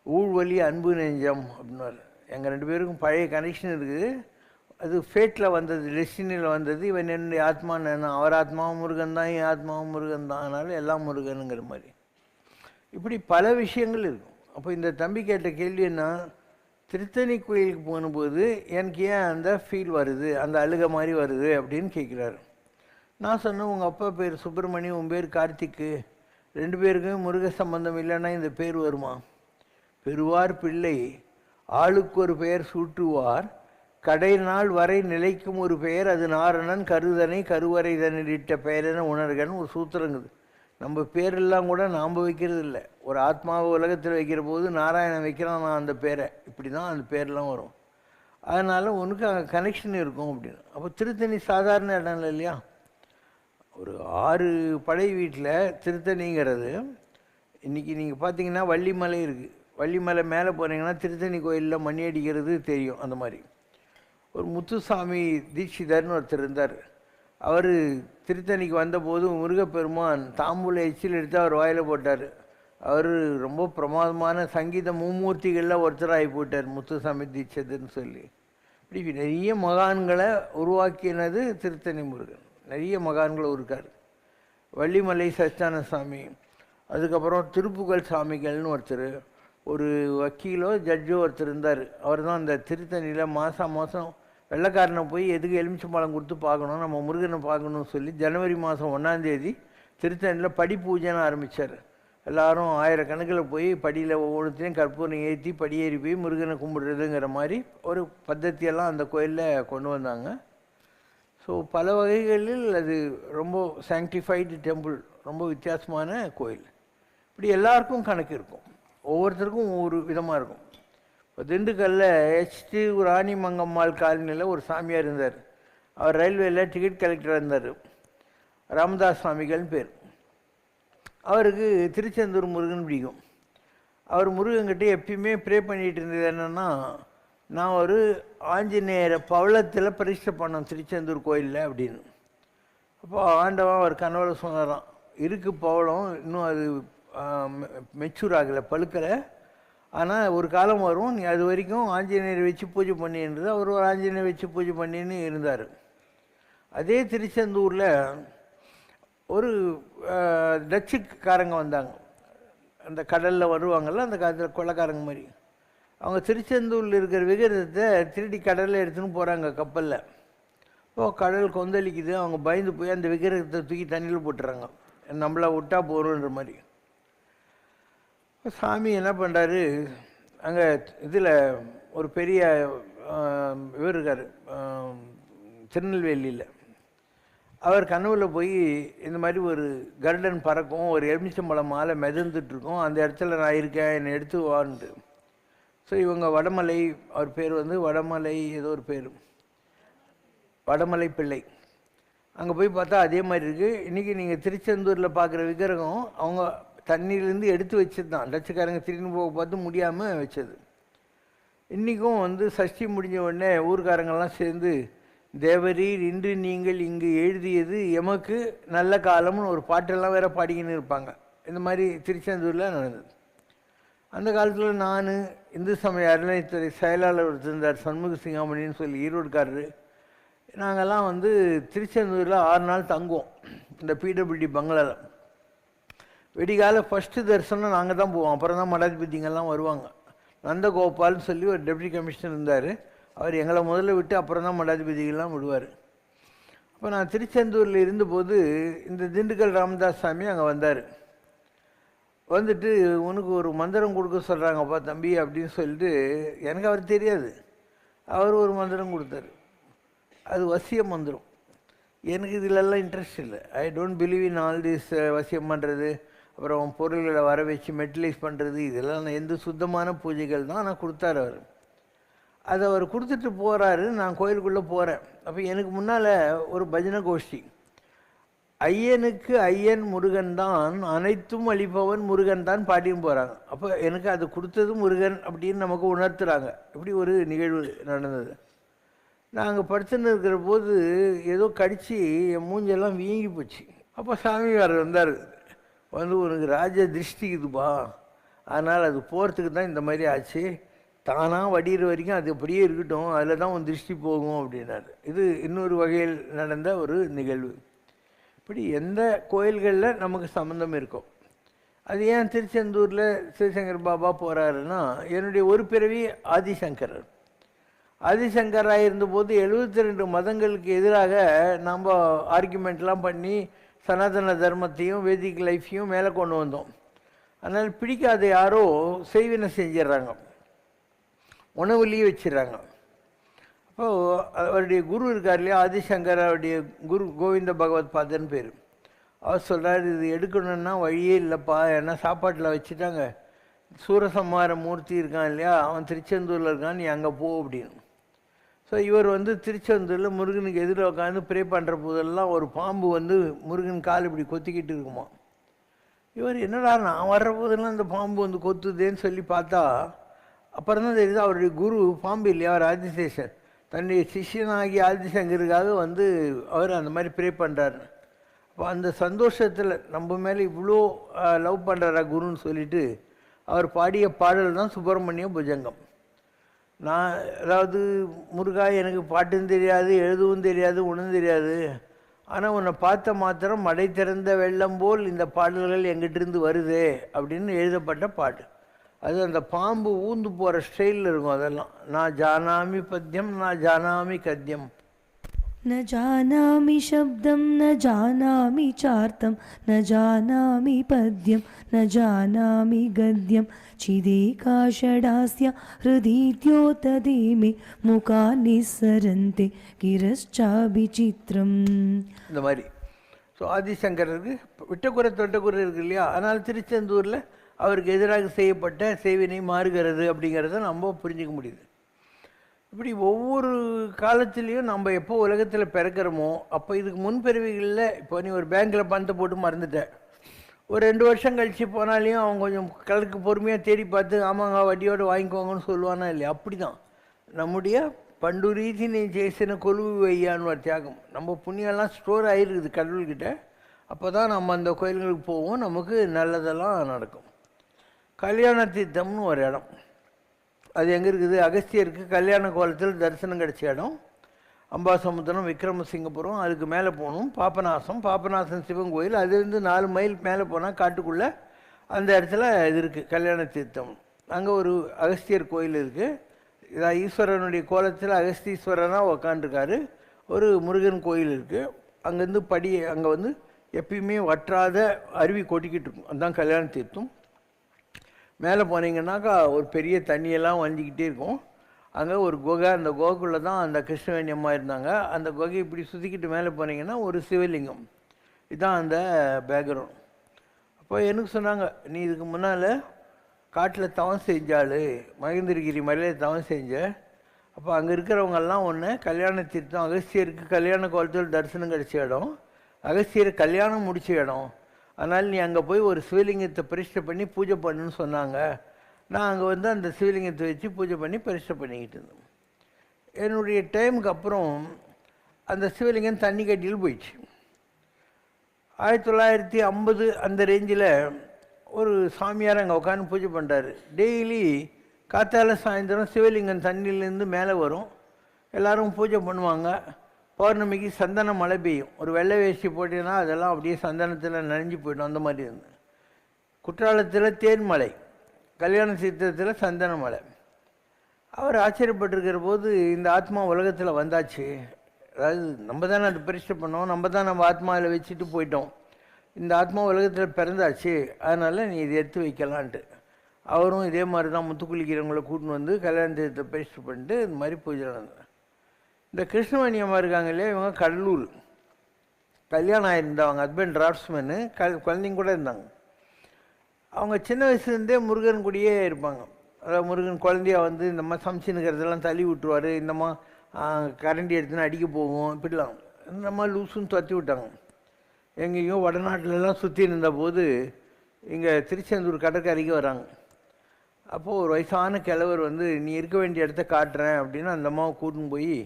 ஊழ்வலி அன்பு நெஞ்சம் அப்படின்னாரு. எங்கள் 2 பேருக்கும் பழைய கனெக்ஷன் இருக்குது. அது ஃபேட்டில் வந்தது, டெஸ்டினியில் வந்தது. இவன் என்னுடைய ஆத்மான்னு என்ன, அவர் ஆத்மாவும் முருகன் தான், என் ஆத்மாவும் முருகன் தான், அதனால் எல்லாம் முருகனுங்கிற மாதிரி. இப்படி பல விஷயங்கள் இருக்கும். அப்போ இந்த தம்பி கேட்ட கேள்வி என்ன, திருத்தணி கோயிலுக்கு போகும்போது எனக்கு ஏன் அந்த ஃபீல் வருது, அந்த அழுக மாதிரி வருது அப்படின்னு கேட்குறாரு. நான் சொன்னேன், உங்கள் அப்பா பேர் சுப்பிரமணி, உன் பேர் கார்த்திக்கு, 2 பேருக்கும் முருக சம்பந்தம் இல்லைன்னா இந்த பேர் வருமா? பெறுவார் பிள்ளை ஆளுக்கு ஒரு பெயர் சூட்டுவார், கடை நாள் வரை நிலைக்கும் ஒரு பெயர், அது நாரணன் கருதனை கருவறை தன்னிட்ட பெயரென உணர்கன்னு ஒரு சூத்திரங்குது. நம்ம பேரெல்லாம் கூட நாம் வைக்கிறது இல்லை. ஒரு ஆத்மாவை உலகத்தில் வைக்கிற போது நாராயணன் வைக்கிறான், நான் அந்த பேரை, இப்படி தான் அந்த பேர்லாம் வரும். அதனால் உனக்கு அங்கே கனெக்ஷன் இருக்கும் அப்படின்னு. அப்போ திருத்தணி சாதாரண இடம் இல்லை இல்லையா. ஒரு 6 படை வீட்டில் திருத்தணிங்கிறது. இன்றைக்கி நீங்கள் பார்த்தீங்கன்னா வள்ளிமலை இருக்குது, வள்ளிமலை மேலே போனீங்கன்னா திருத்தணி கோயிலில் மணி அடிக்கிறது தெரியும். அந்த மாதிரி ஒரு முத்துசாமி தீட்சிதர்னு ஒருத்தர் இருந்தார். அவர் திருத்தணிக்கு வந்தபோது முருகப்பெருமான் தாம்பூல எச்சில் எடுத்து அவர் வாயில் போட்டார். அவர் ரொம்ப பிரமாதமான சங்கீத மும்மூர்த்திகளில் ஒருத்தராகி போட்டார், முத்துசாமி தீட்சிதர்னு சொல்லி. இப்படி நிறைய மகான்களை உருவாக்கினது திருத்தணி முருகன். நிறைய மகான்களை இருக்கார். வள்ளிமலை சச்சான சாமி, அதுக்கப்புறம் திருப்புகழ் சாமிகள்னு ஒருத்தர், ஒரு வக்கீலோ ஜட்ஜோ ஒருத்தர் இருந்தார். அவர் தான் அந்த திருத்தணியில் மாதம் வெள்ளைக்காரனை போய் எதுக்கு எலுமிச்சம்பழம் கொடுத்து பார்க்கணும், நம்ம முருகனை பார்க்கணும்னு சொல்லி ஜனவரி மாதம் 1ஆம் தேதி திருத்தணியில் படி பூஜைன்னு ஆரம்பித்தார். எல்லோரும் 1000 கணக்கில் போய் படியில் ஒவ்வொருத்தையும் கற்பூரம் ஏற்றி படியேறி போய் முருகனை கும்பிடுறதுங்கிற மாதிரி ஒரு பద్ధதியெல்லாம் அந்த கோயிலில் கொண்டு வந்தாங்க. ஸோ பல வகைகளில் அது ரொம்ப சாங்டிஃபைடு டெம்பிள், ரொம்ப வித்தியாசமான கோயில். இப்படி எல்லாருக்கும் கணக்கு இருக்கும், ஒவ்வொருத்தருக்கும் ஒவ்வொரு விதமாக இருக்கும். இப்போ திண்டுக்கல்லில் H.T. ராணி மங்கம்மாள் காலனியில் ஒரு சாமியார் இருந்தார். அவர் ரயில்வேயில் டிக்கெட் கலெக்டராக இருந்தார். ராமதாஸ் சுவாமிகள்னு பேர். அவருக்கு திருச்செந்தூர் முருகன் பிடிக்கும். அவர் முருகன்கிட்ட எப்பயுமே ப்ரே பண்ணிகிட்டு இருந்தது என்னென்னா, நான் ஒரு ஆஞ்சநேயரை பவளத்தில் பரிசை பண்ணோம் திருச்செந்தூர் கோயிலில் அப்படின்னு. அப்போ ஆண்டவன் அவர் கனவுல சொன்னாராம், இருக்குது பவளம், இன்னும் அது மெச்சூர் ஆகலை, பழுக்கலை, ஆனால் ஒரு காலம் வரும், நீ அது வரைக்கும் ஆஞ்சநேயரை வச்சு பூஜை பண்ணின்றது. அவர் ஒரு ஆஞ்சநேயரை வச்சு பூஜை பண்ணின்னு இருந்தார். அதே திருச்செந்தூரில் ஒரு டச்சுக்காரங்க வந்தாங்க. அந்த கடலில் வருவாங்கள்ல, அந்த காலத்தில் கொள்ளைக்காரங்க மாதிரி. அவங்க திருச்செந்தூரில் இருக்கிற விக்கிரகத்தை திருடி கடலில் எடுத்துன்னு போகிறாங்க கப்பலில். கடல் கொந்தளிக்குது, அவங்க பயந்து போய் அந்த விக்கிரகத்தை தூக்கி தண்ணியில் போட்டுறாங்க, நம்மளை விட்டா போகிறோன்ற மாதிரி. சாமி என்ன பண்ணுறாரு, அங்கே இதில் ஒரு பெரிய இவர் இருக்கார் திருநெல்வேலியில். அவர் கனவுல போய் இந்த மாதிரி ஒரு கருடன் பறக்கும், ஒரு எலுமிச்சம்பழம் மாலை மிதந்துட்டுருக்கும், அந்த இடத்துல நான் இருக்கேன், என்னை எடுத்து வான்ட்டு. ஸோ இவங்க வடமலை, அவர் பேர் வந்து வடமலை ஏதோ ஒரு பேர், வடமலை பிள்ளை. அங்கே போய் பார்த்தா அதே மாதிரி இருக்குது. இன்றைக்கி நீங்கள் திருச்செந்தூரில் பார்க்குற விக்கிரகம் அவங்க தண்ணியிலேருந்து எடுத்து வச்சது தான். டச்சுக்காரங்க திரும்பி போக பார்த்து முடியாமல் வச்சது. இன்றைக்கும் வந்து சஷ்டி முடிஞ்ச உடனே ஊர்காரங்கள்லாம் சேர்ந்து, தேவரீர் இன்று நீங்கள் இங்கு எழுதியது எமக்கு நல்ல காலம்னு ஒரு பாட்டெல்லாம் வேறு பாடிக்கின்னு இருப்பாங்க. இந்த மாதிரி திருச்செந்தூரில் நடந்தது. அந்த காலத்தில் நான் இந்து சமய அறநிலையத்துறை செயலாளர் இருந்தார், சண்முக சிங்காமணின்னு சொல்லி, ஈரோடுக்காரரு. நாங்கள்லாம் வந்து திருச்செந்தூரில் 6 நாள் தங்குவோம் இந்த பிடபிள்யூடி பங்களாவில். வெடிகால ஃபஸ்ட்டு தரிசனம் நாங்கள் தான் போவோம், அப்புறம் தான் மடாதிபதிங்கெல்லாம் வருவாங்க. நந்தகோபால்னு சொல்லி ஒரு டெப்டி கமிஷனர் இருந்தார், அவர் எங்களை முதல்ல விட்டு அப்புறம் தான் மடாதிபதிகள்லாம் விடுவார். அப்போ நான் திருச்செந்தூரில் இருந்தபோது இந்த திண்டுக்கல் ராமதாஸ் சாமி அங்கே வந்தார். வந்துட்டு, உனக்கு ஒரு மந்திரம் கொடுக்க சொல்கிறாங்கப்பா தம்பி அப்படின்னு சொல்லிட்டு, எனக்கு அவர் தெரியாது, அவர் ஒரு மந்திரம் கொடுத்தாரு. அது வசிய மந்திரம். எனக்கு இதிலெல்லாம் இன்ட்ரெஸ்ட் இல்லை. I don't believe in all this வசியம் பண்ணுறது, அப்புறம் பொருள்களை வர வச்சு மெட்டலைஸ் பண்ணுறது, இதெல்லாம் எந்த சுத்தமான பூஜைகள் தான். ஆனால் கொடுத்தாரு அவர். அதை அவர் கொடுத்துட்டு போகிறாரு. நான் கோயிலுக்குள்ளே போகிறேன். அப்போ எனக்கு முன்னால் ஒரு பஜனை கோஷ்டி. ஐயனுக்கு ஐயன் முருகன் தான், அனைத்தும் அளிப்பவன் முருகன் தான் பாட்டியும் போகிறாங்க. அப்போ எனக்கு அது கொடுத்தது முருகன் அப்படின்னு நமக்கு உணர்த்துறாங்க. இப்படி ஒரு நிகழ்வு நடந்தது. நாங்கள் படுத்துன்னு இருக்கிற போது ஏதோ கடித்து என் மூஞ்செல்லாம் வீங்கி போச்சு. அப்போ சாமியார் வந்தார். வந்து, உனக்கு ராஜ திருஷ்டி இதுப்பா, அதனால் அது போகிறதுக்கு தான் இந்த மாதிரி ஆச்சு, தானாக வடிகிற வரைக்கும் அது அப்படியே இருக்கட்டும், அதில் தான் உன் திருஷ்டி போகும் அப்படின்னாரு. இது இன்னொரு வகையில் நடந்த ஒரு நிகழ்வு. இப்படி எந்த கோயில்களில் நமக்கு சம்மந்தம் இருக்கும். அது ஏன் திருச்செந்தூரில் சிவசங்கர் பாபா போகிறாருன்னா, என்னுடைய ஒரு பிறவி ஆதிசங்கரர். ஆதிசங்கராக இருந்தபோது 72 மதங்களுக்கு எதிராக நம்ம ஆர்குமெண்ட்லாம் பண்ணி சனாதன தர்மத்தையும் வேதிக் லைஃப்பையும் மேலே கொண்டு வந்தோம். அதனால் பிடிக்காத யாரோ செய்வினை செஞ்சிடறாங்க, உணவுலேயே வச்சிடறாங்க. அப்போது அவருடைய குரு இருக்கார் இல்லையா, ஆதிசங்கர், அவருடைய குரு கோவிந்த பகவத் பாதர்னு பேர். அவர் சொல்கிறார், இது எடுக்கணுன்னா வழியே இல்லைப்பா, ஏன்னா சாப்பாட்டில் வச்சுட்டாங்க. சூரசம்மார மூர்த்தி இருக்கான் இல்லையா, அவன் திருச்செந்தூரில் இருக்கான், நீ அங்கே போ அப்படின்னு. ஸோ இவர் வந்து திருச்செந்தூரில் முருகனுக்கு எதிரில் உட்காந்து ப்ரே பண்ணுற போதெல்லாம் ஒரு பாம்பு வந்து முருகன் கால் இப்படி கொத்திக்கிட்டு இருக்குமா. இவர் என்னடா நான் வர்ற போதெல்லாம் இந்த பாம்பு வந்து கொத்துதேன்னு சொல்லி பார்த்தா, அப்புறம் தான் தெரியுது அவருடைய குரு பாம்பு இல்லையா, அவர் ஆதிசேஷன், தன்னுடைய சிஷியனாகி ஆதிசங்கருக்காக வந்து அவர் அந்த மாதிரி ப்ரே பண்ணுறாரு. அப்போ அந்த சந்தோஷத்தில் நம்ம மேலே இவ்வளோ லவ் பண்ணுறாரா குருன்னு சொல்லிட்டு அவர் பாடிய பாடல் தான் சுப்பிரமணிய புஜங்கம். நான் அதாவது, முருகா எனக்கு பாட்டும் தெரியாது, எழுதவும் தெரியாது, ஒன்றும் தெரியாது, ஆனால் உன்னை பார்த்த மாத்திரம் மடை திறந்த வெள்ளம் போல் இந்த பாடல்கள் எங்கிட்டிருந்து வருதே அப்படின்னு எழுதப்பட்ட பாட்டு. அது அந்த பாம்பு ஊந்து போகிற ஸ்டைலில் இருக்கும். அதெல்லாம் நான் ஜானாமி பத்யம், நான் ஜானாமி கத்யம், न जानामि शब्दं न जानामि चार्तं न जानामि पद्यं न जानामि गद्यं चिदेकाषडास्य हृदि द्योतदे मे मुखान्निस्सरन्ते गिरश्चाभिचित्रम्. இந்த மாதிரி. ஸோ ஆதிசங்கருக்கு விட்டக்குறை தொட்டக்குறை இருக்கு இல்லையா, அதனால் திருச்செந்தூரில் அவருக்கு எதிராக செய்யப்பட்ட செய்வினை மாறுகிறது அப்படிங்கிறத நம்ம புரிஞ்சிக்க முடியுது. இப்படி ஒவ்வொரு காலத்துலேயும் நம்ம எப்போ உலகத்தில் பிறக்கிறோமோ அப்போ இதுக்கு முன்பிறவிகளில், இப்போ நீ ஒரு பேங்க்கில் பணத்தை போட்டு மறந்துட்ட, ஒரு 2 வருஷம் கழித்து போனாலையும் அவங்க கொஞ்சம் கலருக்கு பொறுமையாக தேடி பார்த்து ஆமாங்க வட்டியோடு வாங்கிக்கோங்கன்னு சொல்லுவானா இல்லையா. அப்படி தான் நம்முடைய பண்டு ரீதி நீ ஜெயிசின கொலுவு வையான்னு ஒரு தியாகம், நம்ம புண்ணியெல்லாம் ஸ்டோர் ஆகிருக்குது கடவுள்கிட்ட. அப்போ தான் நம்ம அந்த கோயில்களுக்கு போவோம், நமக்கு நல்லதெல்லாம் நடக்கும். கல்யாண தீர்த்தம்னு ஒரு இடம், அது எங்கே இருக்குது? அகஸ்தியருக்கு கல்யாண கோலத்தில் தரிசனம் கிடைச்ச இடம். அம்பாசமுத்திரம், விக்ரமசிங்கபுரம், அதுக்கு மேலே போகணும். பாபநாசம் சிவன் கோயில். அதுலேருந்து 4 மைல் மேலே போனால் காட்டுக்குள்ளே அந்த இடத்துல இது இருக்குது, கல்யாண தீர்த்தம். அங்கே ஒரு அகஸ்தியர் கோயில் இருக்குது. இதான் ஈஸ்வரனுடைய கோலத்தில் அகஸ்தீஸ்வரனாக உக்காண்டிருக்காரு. ஒரு முருகன் கோயில் இருக்குது. அங்கேருந்து அங்கே வந்து எப்பயுமே வற்றாத அருவி கொட்டிக்கிட்டு இருக்கும். அதுதான் கல்யாண தீர்த்தம். மேலே போனீங்கன்னாக்கா ஒரு பெரிய தண்ணியெல்லாம் வஞ்சிக்கிட்டே இருக்கும். அங்கே ஒரு குகை, அந்த குகைக்குள்ளே தான் அந்த கிருஷ்ணவேணி அம்மா இருந்தாங்க. அந்த குகையை இப்படி சுற்றிக்கிட்டு மேலே போனீங்கன்னா ஒரு சிவலிங்கம். இதுதான் அந்த பேக்ரவுண்ட். அப்போ எனக்கு சொன்னாங்க, நீ இதுக்கு முன்னால் காட்டில் தவம் செஞ்சாள், மகேந்திரகிரி மலையில் தவம் செஞ்ச. அப்போ அங்கே இருக்கிறவங்கெல்லாம் ஒன்று கல்யாண தீர்த்தம், அகஸ்தியருக்கு கல்யாண கோலத்தில் தரிசனம் கிடைச்ச இடம், அகஸ்தியர் கல்யாணம் முடித்த இடம். அதனால் நீ அங்கே போய் ஒரு சிவலிங்கத்தை பிரதிஷ்டை பண்ணி பூஜை பண்ணுன்னு சொன்னாங்க. நான் அங்கே வந்து அந்த சிவலிங்கத்தை வச்சு பூஜை பண்ணி பிரதிஷ்டை பண்ணிக்கிட்டு இருந்தேன். என்னுடைய டைமுக்கு அப்புறம் அந்த சிவலிங்கம் தண்ணி கட்டியில் போயிடுச்சு. 1950 அந்த ரேஞ்சில் ஒரு சாமியார் அங்கே உட்காந்து பூஜை பண்ணுறாரு. டெய்லி காத்தால சாயந்தரம் சிவலிங்கம் தண்ணியிலேருந்து மேலே வரும். எல்லோரும் பூஜை பண்ணுவாங்க. பௌர்ணமிக்கு சந்தன மழை பெய்யும். ஒரு வெள்ளை வேஷ்டி போட்டீங்கன்னா அதெல்லாம் அப்படியே சந்தனத்தில் நனைஞ்சு போய்டும். அந்த மாதிரி இருந்து குற்றாலத்தில் தேன்மலை, கல்யாண தீர்த்தத்தில் சந்தன மலை. அவர் ஆச்சரியப்பட்டிருக்கிற போது இந்த ஆத்மா உலகத்தில் வந்தாச்சு. அதாவது நம்ம தானே அதை பிரதிஷ்டை பண்ணோம், நம்ம தான் நம்ம ஆத்மாவில் வச்சுட்டு போயிட்டோம். இந்த ஆத்மா உலகத்தில் பிறந்தாச்சு, அதனால் நீ இதை எடுத்து வைக்கலான்ட்டு. அவரும் இதே மாதிரி தான் முத்துக்குளிக்கிறவங்களை கூட்டின்னு வந்து கல்யாண தீர்த்தத்தை பிரதிஷ்டை பண்ணிட்டு இந்த மாதிரி பூஜை நடந்தார். இந்த கிருஷ்ணவேணி அம்மா இருக்காங்க இல்லையா, இவங்க கடலூர் கல்யாணம் ஆகியிருந்தவங்க. ஹஸ்பண்ட் டிராஃப்ட்ஸ்மேனு, குழந்தைங்க கூட இருந்தாங்க. அவங்க சின்ன வயசுலேருந்தே முருகன் கூடயே இருப்பாங்க. அதாவது முருகன் குழந்தையா வந்து இந்த மாதிரி சமைச்சுன்னுக்கிறதெல்லாம் தள்ளி விட்டுருவார். இந்தம்மா கரண்டி எடுத்துன்னு அடிக்க போவோம், இப்படிலாம். இந்த மாதிரி லூசுன்னு துரத்தி விட்டாங்க. எங்கேயும் வடநாட்டிலலாம் சுற்றி இருந்த போது இங்கே திருச்செந்தூர் கடற்கரைக்கு வராங்க. அப்போது ஒரு வயசான கிழவர் வந்து நீ இருக்க வேண்டிய இடத்த காட்டுறேன் அப்படின்னு அந்த அம்மாவை கூட்டின்னு போய்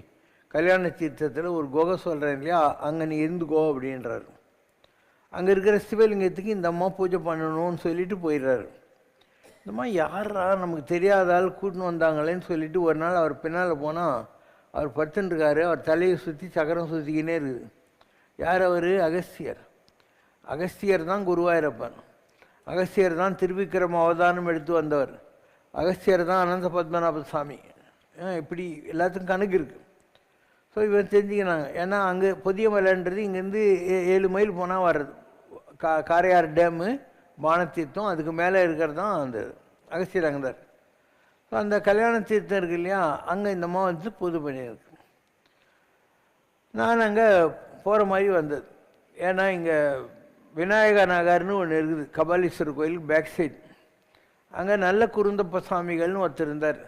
கல்யாண தீர்த்தத்தில் ஒரு குகை சொல்கிறேன் இல்லையா, அங்கே நீ இருந்துக்கோ அப்படின்றாரு. அங்கே இருக்கிற சிவலிங்கத்துக்கு இந்த அம்மா பூஜை பண்ணணும்னு சொல்லிட்டு போயிடுறாரு. இந்த மாதிரி யாரா நமக்கு தெரியாத ஆள் கூட்டின்னு வந்தாங்களேன்னு சொல்லிட்டு ஒரு நாள் அவர் பின்னால் போனால் அவர் படுத்துட்டுருக்காரு. அவர் தலையை சுற்றி சக்கரம் சுற்றிக்கினே இருக்குது. யார் அவர்? அகஸ்தியர். அகஸ்தியர் தான் குருவாயூரப்பன். அகஸ்தியர் தான் திருவிக்கிரம அவதானம் எடுத்து வந்தவர். அகஸ்தியர் தான் அனந்த பத்மநாப சாமி. இப்படி எல்லாத்துக்கும் கணக்கு இருக்குது. ஸோ இவன் தெரிஞ்சுக்கினாங்க. ஏன்னா அங்கே புதிய மலைன்றது இங்கேருந்து 7 மைல் போனால் வர்றது. காரையார் டேமு, பானத்தீர்த்தம், அதுக்கு மேலே இருக்கிறது தான் அந்த அகஸ்தியர் அங்கதார். ஸோ அந்த கல்யாண தீர்த்தம் இருக்கு இல்லையா, அங்கே இந்த அம்மா வந்து பூஜை பண்ணியிருக்கு. நான் அங்கே போகிற மாதிரி வந்தது. ஏன்னா இங்கே விநாயக நகர்னு ஒன்று இருக்குது, கபாலீஸ்வரர் கோயிலுக்கு பேக் சைடு. அங்கே நல்ல குருந்தப்ப சாமிகள்னு ஒருத்தர் இருந்தார்.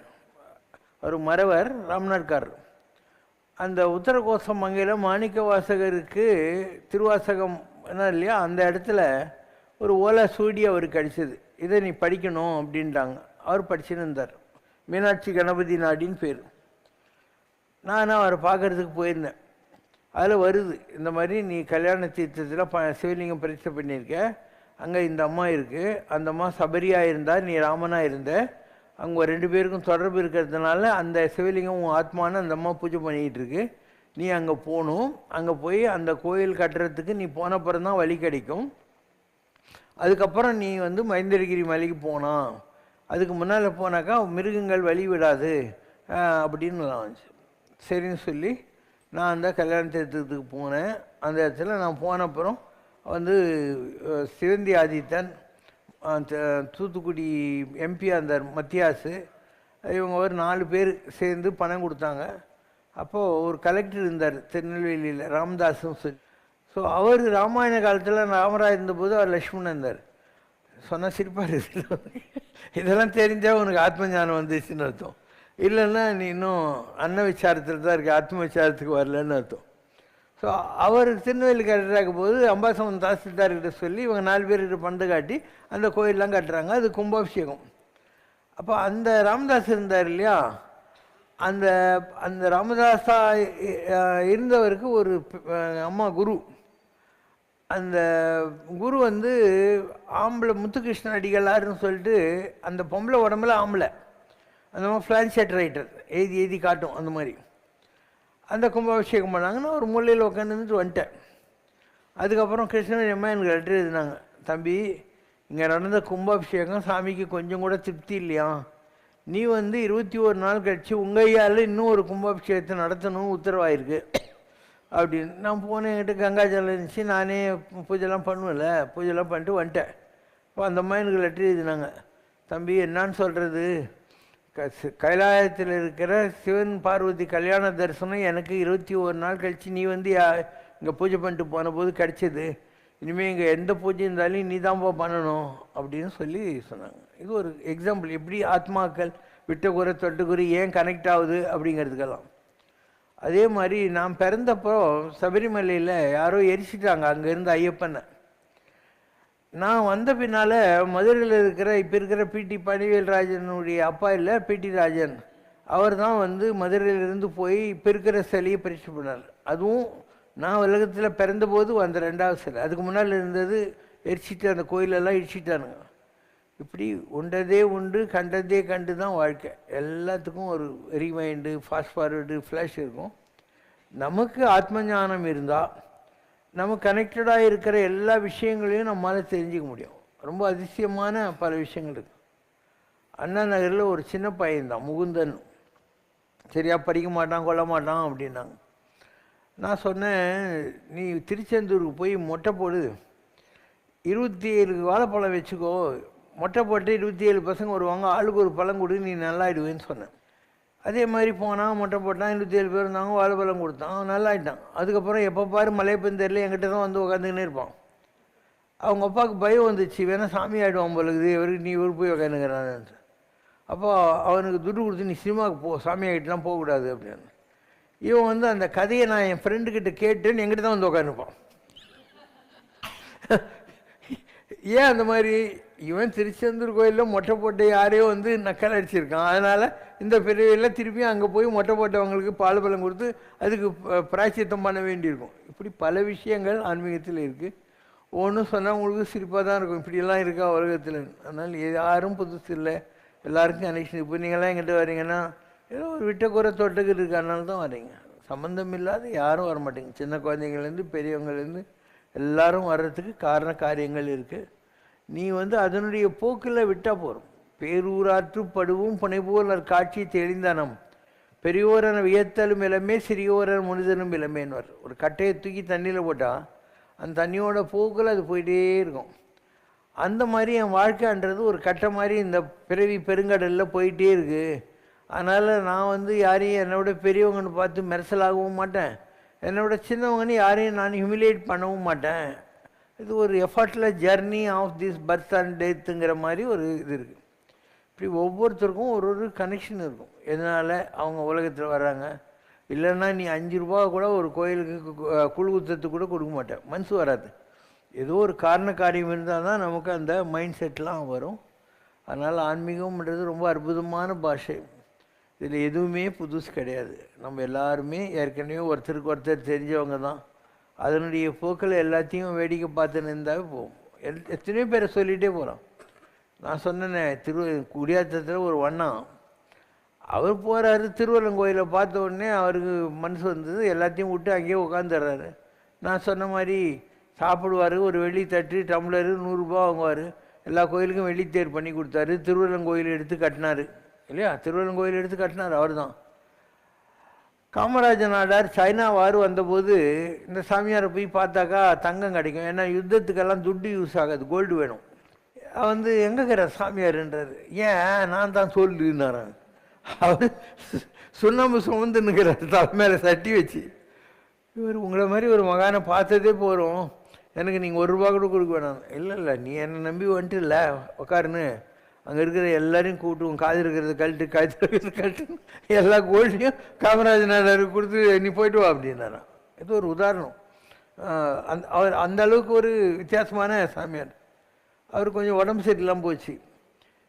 ஒரு மறவர், ராம்நாட்காரர். அந்த உத்தரகோசம் மங்கையில் மாணிக்க வாசகருக்கு திருவாசகம் என்ன இல்லையா, அந்த இடத்துல ஒரு ஓலை சூடி அவருக்கு அடிச்சது. இதை நீ படிக்கணும் அப்படின்ட்டாங்க. அவர் படிச்சுன்னு இருந்தார். மீனாட்சி கணபதி நாடின்னு பேர். நான் அவரை பார்க்குறதுக்கு போயிருந்தேன். அதில் வருது இந்த மாதிரி நீ கல்யாண தீர்த்தத்தில் சிவலிங்கம் பிரதிஷ்டை பண்ணியிருக்க, அங்கே இந்த அம்மா இருக்குது, அந்த அம்மா சபரியாக இருந்தால் நீ ராமனாக இருந்த, அவங்க 2 பேருக்கும் தொடர்பு இருக்கிறதுனால அந்த சிவலிங்கம் உன் ஆத்மானு அந்த அம்மா பூஜை பண்ணிக்கிட்டு இருக்கு. நீ அங்கே போகணும். அங்கே போய் அந்த கோயில் கட்டுறதுக்கு நீ போனப்புறம் தான் வழி கிடைக்கும். அதுக்கப்புறம் நீ வந்து மகேந்திரகிரி மலைக்கு போனான். அதுக்கு முன்னால் போனாக்கா மிருகங்கள் வழி விடாது அப்படின்னு வந்துச்சு. சரின்னு சொல்லி நான் அந்த கல்யாண தீர்த்தத்துக்கு போனேன். அந்த இடத்துல நான் போனப்புறம் வந்து சிவந்தி ஆதித்தன், தூத்துக்குடி எம்பியாக இருந்தார் மத்தியாசு, இவங்க ஒரு 4 பேர் சேர்ந்து பணம் கொடுத்தாங்க. அப்போது ஒரு கலெக்டர் இருந்தார் திருநெல்வேலியில், ராமதாஸ்ன்னு சொல்லி. ஸோ அவர் ராமாயண காலத்தில் ராமராக இருந்தபோது அவர் லக்ஷ்மணன் இருந்தார். சொன்னால் சிரிப்பார். இதெல்லாம் தெரிஞ்சால் உனக்கு ஆத்ம ஞானம் வந்துச்சுன்னு அர்த்தம். இல்லைன்னா நீ இன்னும் அன்ன விசாரத்தில் தான் இருக்குது, ஆத்ம விசாரத்துக்கு வரலன்னு அர்த்தம். ஸோ அவர் திருநெல்வேலி கட்டுறாக்கும் போது அம்பாசமன் தாசில்தார்கிட்ட சொல்லி இவங்க 4 பேர்கிட்ட பணத்தை காட்டி அந்த கோயிலெலாம் கட்டுறாங்க. அது கும்பாபிஷேகம். அப்போ அந்த ராமதாஸ் இருந்தார் இல்லையா, அந்த அந்த ராமதாஸா இருந்தவருக்கு ஒரு அம்மா குரு. அந்த குரு வந்து ஆம்பளை முத்துகிருஷ்ண அடிகளாருன்னு சொல்லிட்டு, அந்த பொம்பளை உடம்புல ஆம்பளை, அந்த மாதிரி ஃப்ளான்ஷெட் ரைட்டர் எழுதி எழுதி காட்டும். அந்த மாதிரி அந்த கும்பாபிஷேகம் பண்ணாங்கன்னா ஒரு மூலையில் உட்காந்துட்டு வந்துட்டேன். அதுக்கப்புறம் கிருஷ்ணன் அம்மா எனக்கு லெட்டர் எழுதினாங்க, தம்பி இங்கே நடந்த கும்பாபிஷேகம் சாமிக்கு கொஞ்சம் கூட திருப்தி இல்லையா, நீ 21 நாள் கழிச்சு உங்கள் ஐயாவில் இன்னும் ஒரு கும்பாபிஷேகத்தை நடத்தணும் உத்தரவாயிருக்கு அப்படின்னு. நான் போனேன், என்கிட்ட கங்கா ஜலம் இருந்துச்சு, நானே பூஜைலாம் பண்ணுவேன்ல, பூஜைலாம் பண்ணிட்டு வந்துட்டேன். இப்போ அந்த மாதிரி எனக்கு லெட்டர் எழுதினாங்க, தம்பி என்னான்னு சொல்கிறது, கைலாயத்தில் இருக்கிற சிவன் பார்வதி கல்யாண தரிசனம் எனக்கு 21 நாள் கழித்து நீ இங்கே பூஜை பண்ணிட்டு போன போது கிடச்சிது, இனிமேல் இங்கே எந்த பூஜை இருந்தாலும் நீ தான்ப்பா பண்ணணும் அப்படின்னு சொல்லி சொன்னாங்க. இது ஒரு எக்ஸாம்பிள், எப்படி ஆத்மாக்கள் விட்ட குறை தொட்டு குறி ஏன் கனெக்ட் ஆகுது அப்படிங்கிறதுக்கெல்லாம். அதே மாதிரி நான் பிறந்தப்போ சபரிமலையில் யாரோ எரிச்சிட்டாங்க அங்கே இருந்த ஐயப்பனை. நான் வந்த பின்னால் மதுரையில் இருக்கிற இப்போ இருக்கிற பிடி பனிவேல்ராஜனுடைய அப்பா இல்லை, பிடி ராஜன், அவர் தான் மதுரையிலேருந்து போய் இப்போ இருக்கிற சிலையை பரிசு பண்ணார். அதுவும் நான் உலகத்தில் பிறந்தபோது அந்த 2வது சிலை, அதுக்கு முன்னால் இருந்தது எரிச்சிட்டு அந்த கோயிலெல்லாம் இடிச்சிட்டானுங்க. இப்படி உண்டதே உண்டு கண்டதே கண்டு தான் வாழ்க்கை. எல்லாத்துக்கும் ஒரு ரீமைண்டு, ஃபாஸ்ட் ஃபார்வர்டு, ஃப்ளாஷ் இருக்கும். நமக்கு ஆத்ம ஞானம் இருந்தால் நம்ம கனெக்டடாக இருக்கிற எல்லா விஷயங்களையும் நம்மளால் தெரிஞ்சிக்க முடியும். ரொம்ப அதிசயமான பல விஷயங்கள் இருக்குது. அண்ணா நகரில் ஒரு சின்ன பையன்தான் முகுந்தன், சரியாக படிக்க மாட்டான் கொள்ள மாட்டான் அப்படின்னாங்க. நான் சொன்னேன், நீ திருச்செந்தூருக்கு போய் மொட்டை போடு, 27 வாழைப்பழம் வச்சுக்கோ, மொட்டை போட்டு 27 பசங்க வருவாங்க, ஆளுக்கு ஒரு பழம் கொடு, நீ நல்லாயிடுவேன்னு சொன்னேன். அதே மாதிரி போனால் மொட்டை போட்டான், 27 பேர் இருந்தாங்க, வாழைப்பழம் கொடுத்தான், நல்லாயிட்டான். அதுக்கப்புறம் எப்போ பாரு மலை பெந்தரில் என்கிட்ட தான் உட்காந்துக்கினே இருப்பான். அவங்க அப்பாவுக்கு பயம் வந்துச்சு, வேணால் சாமி ஆகிடுவான் போலுக்குது இவருக்கு, நீ இவர் போய் உட்காந்துக்கிறான்னு. அப்போ அவனுக்கு துட்டு கொடுத்து நீ சினிமாவுக்கு போ, சாமி ஆகிட்டுலாம் போகக்கூடாது அப்படின்னு. இவன் அந்த கதையை நான் என் ஃப்ரெண்டுக்கிட்ட கேட்டுன்னு என்கிட்ட தான் உட்காந்துப்பான். ஏன் அந்த மாதிரி, இவன் திருச்செந்தூர் கோயிலில் மொட்டை போட்டு யாரையோ நக்கல் அடிச்சிருக்கான், அதனால் இந்த பிரிவையில் திருப்பி அங்கே போய் மொட்டை போட்டவங்களுக்கு பால் பழம் கொடுத்து அதுக்கு பிராய்ச்சித்தம் பண்ண வேண்டியிருக்கும். இப்படி பல விஷயங்கள் ஆன்மீகத்தில் இருக்குது. ஒன்றும் சொன்னால் உங்களுக்கு சிரிப்பாக தான் இருக்கும், இப்படியெல்லாம் இருக்கா உலகத்தில். அதனால் யாரும் புதுசு இல்லை, எல்லாருக்கும் கனெக்ஷன். இப்போ நீங்களாம் எங்கிட்ட வரீங்கன்னா ஏதோ ஒரு விட்ட குறை தொட்டுக்கு இருக்கிறனால தான் வரீங்க. சம்மந்தம் இல்லாத யாரும் வர மாட்டேங்க. சின்ன குழந்தைங்கள்லேருந்து பெரியவங்கலேருந்து எல்லாரும் வர்றதுக்கு காரண காரியங்கள் இருக்குது. நீ அதனுடைய போக்கில் விட்டால் போகிறோம். பேரூராற்று படுவும் புனைபோல் காட்சி தெளிந்தனம், பெரியோரன் வியத்தலும் இளமே, சிறியோரன் முனிதனும் இளமேன்வார். ஒரு கட்டையை தூக்கி தண்ணியில் போட்டால் அந்த தண்ணியோட போக்கில் அது போயிட்டே இருக்கும். அந்த மாதிரி என் வாழ்க்கைன்றது ஒரு கட்டை மாதிரி இந்த பிறவி பெருங்கடலில் போயிட்டே இருக்குது. அதனால் நான் யாரையும் என்னோட பெரியவங்கன்னு பார்த்து மெரசலாகவும் மாட்டேன், என்னோட சின்னவங்கன்னு யாரையும் நான் ஹியூமிலேட் பண்ணவும் மாட்டேன். இது ஒரு effortless journey of this birth and டெத்துங்கிற மாதிரி ஒரு இது இருக்குது. இப்படி ஒவ்வொருத்தருக்கும் ஒரு ஒரு கனெக்ஷன் இருக்கும், எதனால் அவங்க உலகத்தில் வர்றாங்க. இல்லைன்னா நீ 5 ரூபா கூட ஒரு கோயிலுக்கு குழு குத்தத்துக்கு கூட கொடுக்க மாட்டேன், மனசு வராது. ஏதோ ஒரு காரண காரியம் இருந்தால் தான் நமக்கு அந்த மைண்ட் செட்லாம் வரும். அதனால் ஆன்மீகம்ன்றது ரொம்ப அற்புதமான பாஷை. இதில் எதுவுமே புதுசு கிடையாது. நம்ம எல்லாருமே ஏற்கனவே ஒருத்தருக்கு ஒருத்தர் தெரிஞ்சவங்க தான். அதனுடைய போக்கில் எல்லாத்தையும் வேடிக்கை பார்த்துன்னு இருந்தாவே போகும். எத்தனையோ பேரை சொல்லிகிட்டே போகிறோம். நான் சொன்னேனே, குடியாத்தத்தில் ஒரு வண்ணா, அவர் போகிறாரு, திருவள்ளங்கோயிலை பார்த்த உடனே அவருக்கு மனசு வந்தது, எல்லாத்தையும் விட்டு அங்கேயே உட்காந்துடுறாரு. நான் சொன்ன மாதிரி சாப்பிடுவார், ஒரு வெள்ளி தட்டு டம்ளரு 100 ரூபா வாங்குவார், எல்லா கோயிலுக்கும் வெள்ளித்தேர் பண்ணி கொடுத்தாரு, திருவள்ளங்கோயில் எடுத்து கட்டினார் இல்லையா, திருவள்ளங்கோயில் எடுத்து கட்டினார் அவர் தான். காமராஜ நாடார் சைனா வார் வந்தபோது இந்த சாமியாரை போய் பார்த்தாக்கா தங்கம் கிடைக்கும், ஏன்னா யுத்தத்துக்கெல்லாம் துட்டு யூஸ் ஆகாது, கோல்டு வேணும். எங்கேக்கிற சாமியார்ன்றார். ஏன் நான் தான் சொல்லுன்னாரான். அவர் சுண்ணாம்பு சுமந்துன்னுக்கிறார் தலை மேலே சட்டி வச்சு. இவர் உங்களை மாதிரி ஒரு மகானை பார்த்ததே போகிறோம், எனக்கு நீங்கள் 1 ரூபா கூட கொடுக்க வேணாம். இல்லை நீ என்னை நம்பி வந்துட்டு இல்லை உக்காருன்னு அங்கே இருக்கிற எல்லாரையும் கூப்பிட்டு காது இருக்கிறது கழட்டு, கழுத்து இருக்கிறது கழட்டு, எல்லா கோல்டையும் காமராஜ் நாடாருக்கு கொடுத்து நீ போய்ட்டு வா அப்படின்னாரான். இது ஒரு உதாரணம். அவர் அந்த அளவுக்கு ஒரு வித்தியாசமான சாமியார். அவர் கொஞ்சம் உடம்பு சரியில்லாமல் போச்சு.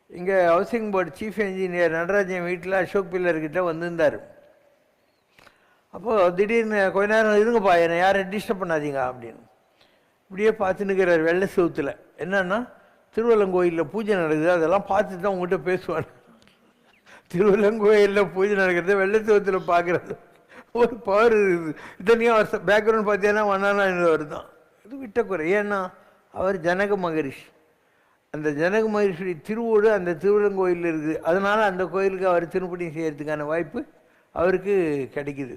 இங்கே housing board chief engineer Natarajan வீட்டில் அசோக் பில்லர்கிட்ட வந்திருந்தார். அப்போது திடீர்னு கொஞ்ச நேரம் இருங்கப்பா, என்னை யாரும் டிஸ்டர்ப் பண்ணாதீங்க அப்படின்னு. இப்படியே பார்த்துன்னுக்கிறார் வெள்ளை செவுத்தில். என்னன்னா திருவள்ளங்கோயிலில் பூஜை நடக்குது, அதெல்லாம் பார்த்துட்டு தான் உங்கள்கிட்ட பேசுவார். திருவள்ளங்கோயிலில் பூஜை நடக்கிறது வெள்ளத்துவத்தில் பார்க்குறது ஒரு பவர் இருக்குது. இத்தனையும் பேக்ரவுண்ட் பார்த்தீங்கன்னா வண்ணானா வருதான். இது விட்டக்குறை. ஏன்னா அவர் ஜனக மகரிஷி. அந்த ஜனக மகரிஷி திருவோடு அந்த திருவள்ளங்கோயிலில் இருக்குது. அதனால் அந்த கோயிலுக்கு அவர் திருப்பணி செய்கிறதுக்கான வாய்ப்பு அவருக்கு கிடைக்குது.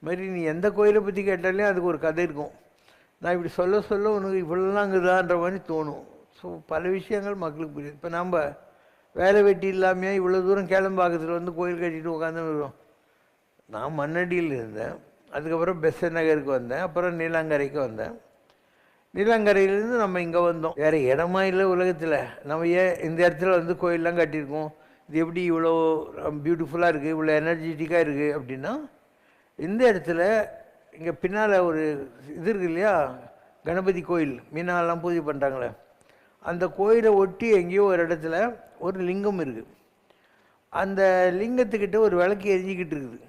மாதிரி நீ எந்த கோயிலை பற்றி கேட்டாலே அதுக்கு ஒரு கதை இருக்கும். நான் இப்படி சொல்ல சொல்ல உனக்கு இவ்வளோலாங்குதான்ற மாதிரி தோணும். ஸோ பல விஷயங்கள் மக்களுக்கு புரியுது. இப்போ நம்ம வேலை வெட்டி இல்லாமையே இவ்வளோ தூரம் கேளம்பாக்கத்தில் வந்து கோயில் கட்டிட்டு உட்காந்து வருவோம். நான் மண்ணடியில் இருந்தேன், அதுக்கப்புறம் பெசன் நகருக்கு வந்தேன், அப்புறம் நீலாங்கரைக்கு வந்தேன். நீலாங்கரையிலேருந்து நம்ம இங்கே வந்தோம். வேறு இடமா இல்லை உலகத்தில். நம்ம ஏன் இந்த இடத்துல வந்து கோயிலெலாம் கட்டியிருக்கோம், இது எப்படி இவ்வளோ பியூட்டிஃபுல்லாக இருக்குது, இவ்வளோ எனர்ஜெட்டிக்காக இருக்குது அப்படின்னா, இந்த இடத்துல இங்கே பின்னால் ஒரு இது இருக்கு இல்லையா, கணபதி கோயில், மீனாலாம் பூஜை பண்ணுறாங்களே, அந்த கோயிலை ஒட்டி எங்கேயோ ஒரு இடத்துல ஒரு லிங்கம் இருக்குது. அந்த லிங்கத்துக்கிட்ட ஒரு விளக்கு எரிஞ்சிக்கிட்டு இருக்குது.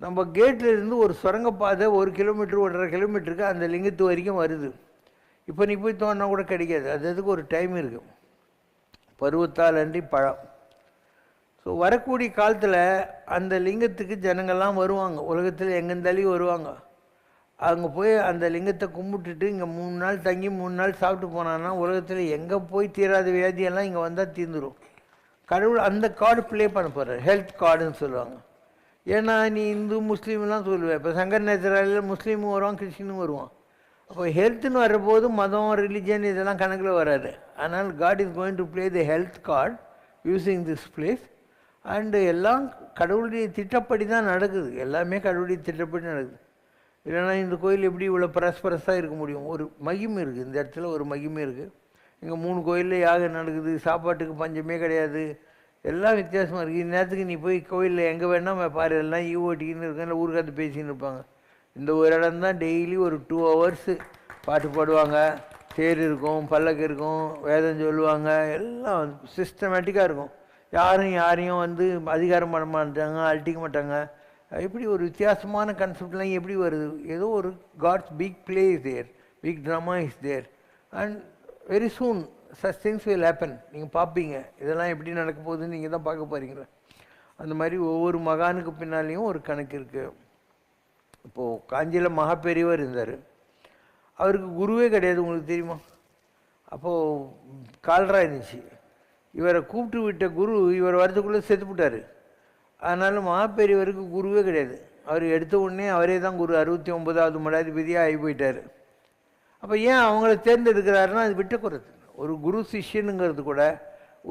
நம்ம கேட்டில் இருந்து ஒரு சுரங்கப்பாதை 1 கிலோமீட்டர் 1.5 கிலோமீட்டருக்கு அந்த லிங்கத்து வரைக்கும் வருது. இப்போ நீ போய் தோணுனா கூட கிடைக்காது. அதுக்கு ஒரு டைம் இருக்குது. பருவத்தால் அன்றி பழம். ஸோ வரக்கூடிய காலத்தில் அந்த லிங்கத்துக்கு ஜனங்கள்லாம் வருவாங்க. உலகத்தில் எங்கேருந்தாலையும் வருவாங்க. அங்கே போய் அந்த லிங்கத்தை கும்பிட்டுட்டு இங்கே 3 நாள் தங்கி 3 நாள் சாப்பிட்டு போனான்னா உலகத்தில் எங்கே போய் தீராத வியாதியெல்லாம் இங்கே வந்தால் தீர்ந்துடும். கடவுள் அந்த கார்டு ப்ளே பண்ண போகிறார். ஹெல்த் கார்டுன்னு சொல்லுவாங்க. ஏன்னா நீ இந்து முஸ்லீம்லாம் சொல்லுவேன். இப்போ சங்கர் நேச்சராலில் முஸ்லீமும் வருவான், கிறிஸ்டினும் வருவான். அப்போ ஹெல்த்துன்னு வரும்போது மதம் ரிலிஜன் இதெல்லாம் கணக்கில் வராது. அதனால் God is going to play the health card using this place. And எல்லாம் கடவுளுடைய திட்டப்படி தான் நடக்குது. எல்லாமே கடவுளுடைய திட்டப்படி நடக்குது. இல்லைன்னா இந்த கோயில் எப்படி இவ்வளோ ப்ராஸ்பரஸாக இருக்க முடியும்? ஒரு மகிமை இருக்குது இந்த இடத்துல, ஒரு மகிமை இருக்குது. இங்கே 3 கோயிலில் யாகம் நடக்குது, சாப்பாட்டுக்கு பஞ்சமே கிடையாது, எல்லாம் வித்தியாசமாக இருக்குது. இந்நேரத்துக்கு நீ போய் கோயிலில் எங்கே வேணால் பாரு, எல்லாம் ஈவோட்டின்னு இருக்க, இல்லை ஊருக்காத்து பேசின்னு இருப்பாங்க. இந்த ஒரு இடம் தான் டெய்லி ஒரு 2 ஹவர்ஸு பாட்டு பாடுவாங்க, தேர் இருக்கும், பல்லக்கு இருக்கும், வேதம் சொல்லுவாங்க, எல்லாம் சிஸ்டமேட்டிக்காக இருக்கும். யாரையும் வந்து அதிகாரம் பண்ண மாட்டாங்க, அழட்டிக்க மாட்டாங்க. இப்படி ஒரு வித்தியாசமான கான்செப்ட்லாம் எப்படி வருது? ஏதோ ஒரு God's big play is there, big drama is there, and very soon such things will happen. நீங்கள் பார்ப்பீங்க இதெல்லாம் எப்படி நடக்க போகுதுன்னு நீங்கள் தான் பார்க்க போகிறீங்களா. அந்த மாதிரி ஒவ்வொரு மகானுக்கு பின்னாலேயும் ஒரு கணக்கு இருக்குது. இப்போது காஞ்சியில் மகா பெரியவர் இருந்தார். அவருக்கு குருவே கிடையாது, உங்களுக்கு தெரியுமா? அப்போது கால்ரா இருந்துச்சு. இவரை கூப்பிட்டு விட்ட குரு இவர் வரதுக்குள்ளே செத்துப்பிட்டார். அதனால் மகாபெரியவருக்கு குருவே கிடையாது. அவர் எடுத்த உடனே அவரே தான் குரு. 69வது மடாதிபதியாக ஆகி போயிட்டார். அப்போ ஏன் அவங்கள தேர்ந்தெடுக்கிறாருன்னா அது விட்டுக்குறது. ஒரு குரு சிஷ்யனுங்கிறது கூட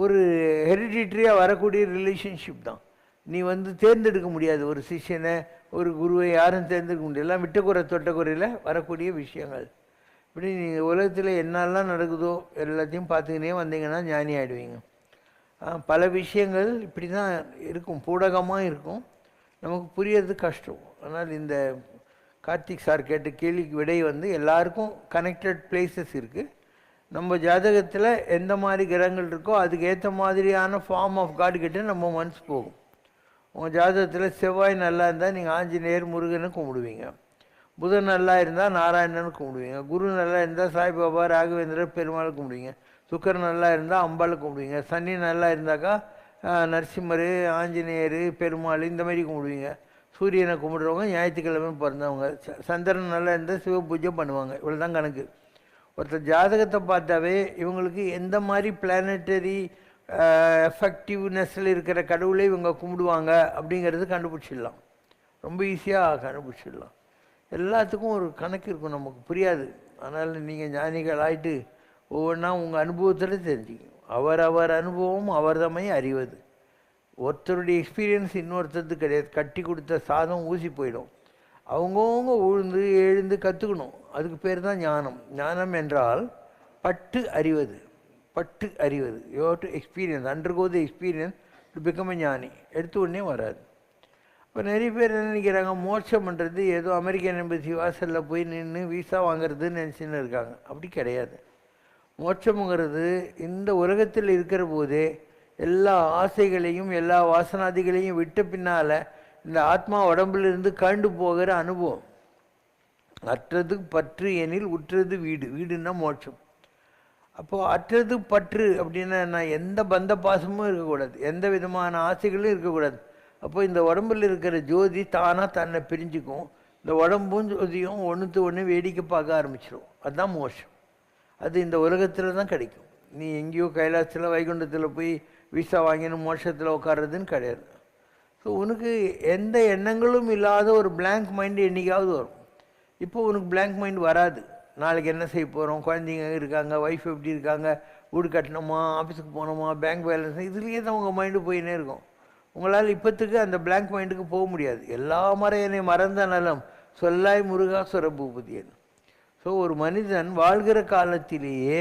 ஒரு ஹெரிடிட்ரியாக வரக்கூடிய ரிலேஷன்ஷிப் தான். நீ வந்து தேர்ந்தெடுக்க முடியாது ஒரு சிஷ்யனை, ஒரு குருவை யாரும் தேர்ந்தெடுக்க முடியாது. எல்லாம் விட்டுக்குறை தொட்டக்குறையில் வரக்கூடிய விஷயங்கள். இப்படி நீங்கள் உலகத்தில் என்னெல்லாம் நடக்குதோ எல்லாத்தையும் பார்த்துக்கினே வந்தீங்கன்னா ஞானி ஆகிடுவீங்க. பல விஷயங்கள் இப்படி தான் இருக்கும், பூடகமாக இருக்கும், நமக்கு புரியறது கஷ்டம். ஆனால் இந்த கார்த்திக் சார் கேட்ட கேள்விக்கு விடை வந்து எல்லாருக்கும் கனெக்டட் பிளேசஸ் இருக்குது. நம்ம ஜாதகத்தில் எந்த மாதிரி கிரகங்கள் இருக்கோ அதுக்கு ஏற்ற மாதிரியான ஃபார்ம் ஆஃப் காட் கிட்ட நம்ம மனசு போகும். உங்கள் ஜாதகத்தில் செவ்வாய் நல்லா இருந்தால் நீங்கள் ஆஞ்சநேயர் முருகனை கும்பிடுவீங்க, புதன் நல்லா இருந்தால் நாராயணன் கும்பிடுவீங்க, குரு நல்லா இருந்தால் சாய்பாபா ராகவேந்திரர் பெருமாள் கும்பிடுவீங்க, சுக்கரன் நல்லா இருந்தால் அம்பாள் கும்பிடுவீங்க, சனி நல்லா இருந்தாக்கா நரசிம்மர் ஆஞ்சநேயர் பெருமாள் இந்த மாதிரி கும்பிடுவீங்க. சூரியனை கும்பிடுறவங்க ஞாயிற்றுக்கிழமை பிறந்தவங்க, சந்திரன் நல்லா இருந்தால் சிவ பூஜை பண்ணுவாங்க. இவ்வளோ தான் கணக்கு. ஒருத்தர் ஜாதகத்தை பார்த்தாவே இவங்களுக்கு எந்த மாதிரி பிளானட்டரி எஃபெக்டிவ்னஸில் இருக்கிற கடவுளை இவங்க கும்பிடுவாங்க அப்படிங்கிறது கண்டுபிடிச்சிடலாம். ரொம்ப ஈஸியாக கண்டுபிடிச்சிடலாம். எல்லாத்துக்கும் ஒரு கணக்கு இருக்கும், நமக்கு புரியாது. அதனால் நீங்கள் ஞானிகள் ஆகிட்டு ஒவ்வொன்றா உங்கள் அனுபவத்தில் தெரிஞ்சுக்கணும். அவர் அனுபவம் அவர் தம்மை அறிவது. ஒருத்தருடைய எக்ஸ்பீரியன்ஸ் இன்னொருத்தருக்கு கிடையாது. கட்டி கொடுத்த சாதம் ஊசி போயிடும். அவங்கவுங்க உழுந்து எழுந்து கற்றுக்கணும். அதுக்கு பேர் தான் ஞானம். ஞானம் என்றால் பட்டு அறிவது. பட்டு அறிவது. You have to experience, undergo the experience to become எ ஞானி. எடுத்த உடனே வராது. இப்போ நிறைய பேர் என்ன நினைக்கிறாங்க, மோட்சம் பண்ணுறது ஏதோ அமெரிக்கன் எம்பசி வாசலில் போய் நின்று வீசா வாங்கிறதுன்னு நினச்சின்னு இருக்காங்க. அப்படி கிடையாது. மோட்சம்ங்கிறது இந்த உலகத்தில் இருக்கிற போதே எல்லா ஆசைகளையும் எல்லா வாசனாதிகளையும் விட்ட பின்னால் இந்த ஆத்மா உடம்பிலிருந்து கண்டு போகிற அப்போது அற்றது பற்று அப்படின்னா நான் எந்த பந்த பாசமும் இருக்கக்கூடாது, எந்த விதமான ஆசைகளும் இருக்கக்கூடாது. அப்போ இந்த உடம்பில் இருக்கிற ஜோதி தானாக தன்னை பிரிஞ்சுக்கும். இந்த உடம்பும் ஜோதியும் ஒன்றுத்து ஒன்று வேடிக்கை பார்க்க ஆரம்பிச்சிடும். அதுதான் மோட்சம். அது இந்த உலகத்தில் தான் கிடைக்கும். நீ எங்கேயோ கைலாசத்தில் வைகுண்டத்தில் போய் விசா வாங்கின மோட்சத்தில் உட்கார்றதுன்னு கிடையாது. ஸோ உனக்கு எந்த எண்ணங்களும் இல்லாத ஒரு பிளாங்க் மைண்டு என்றைக்காவது வரும். இப்போ உனக்கு பிளாங்க் மைண்ட் வராது. நாளைக்கு என்ன செய்ய போகிறோம், குழந்தைங்க இருக்காங்க, ஒய்ஃப் எப்படி இருக்காங்க, வீடு கட்டணுமா, ஆஃபீஸுக்கு போகணுமா, பேங்க் பேலன்ஸ், இதுலேயே தான் உங்கள் மைண்டு போயினே இருக்கும். உங்களால் இப்போத்துக்கு அந்த பிளாங்க் மைண்டுக்கு போக முடியாது. எல்லா மறை என்னை மறந்த நலம் சொல்லாய் முருகா சுரபூபதியன். ஸோ ஒரு மனிதன் வாழ்கிற காலத்திலேயே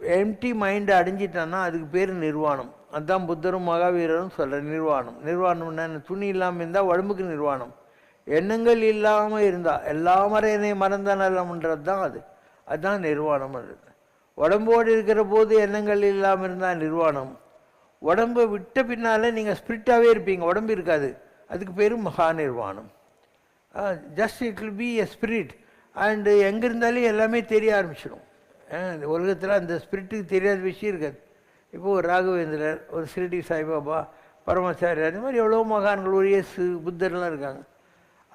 எம்டி மைண்டை அடைஞ்சிட்டான்னா அதுக்கு பேர் நிர்வாணம். அதுதான் புத்தரும் மகாவீரரும் சொல்கிற நிர்வாணம். நிர்வாணம்னா துணி இல்லாமல் இருந்தால் உடம்புக்கு நிர்வாணம். எண்ணங்கள் இல்லாமல் இருந்தால் எல்லா மறை என்னை மறந்த நலம்ன்றது தான் அதுதான் நிர்வாணம்ன்றது. உடம்போடு இருக்கிற போது எண்ணங்கள் இல்லாமல் இருந்தால் நிர்வாணம். உடம்பை விட்ட பின்னால் நீங்கள் ஸ்பிரிட்டாகவே இருப்பீங்க, உடம்பு இருக்காது. அதுக்கு பேர் மகா நிர்வாணம். Just it will be a spirit. And எங்கே இருந்தாலும் எல்லாமே தெரிய ஆரம்பிச்சிடும். உலகத்தில் அந்த ஸ்பிரிட்டுக்கு தெரியாத விஷயம் இருக்காது. இப்போது ஒரு ராகவேந்திரர், ஒரு ஷிரடி சாய்பாபா, பரமாச்சாரியார், இந்த மாதிரி எவ்வளோ மகான்கள், ஒரு இயேசு, புத்தர்லாம் இருக்காங்க.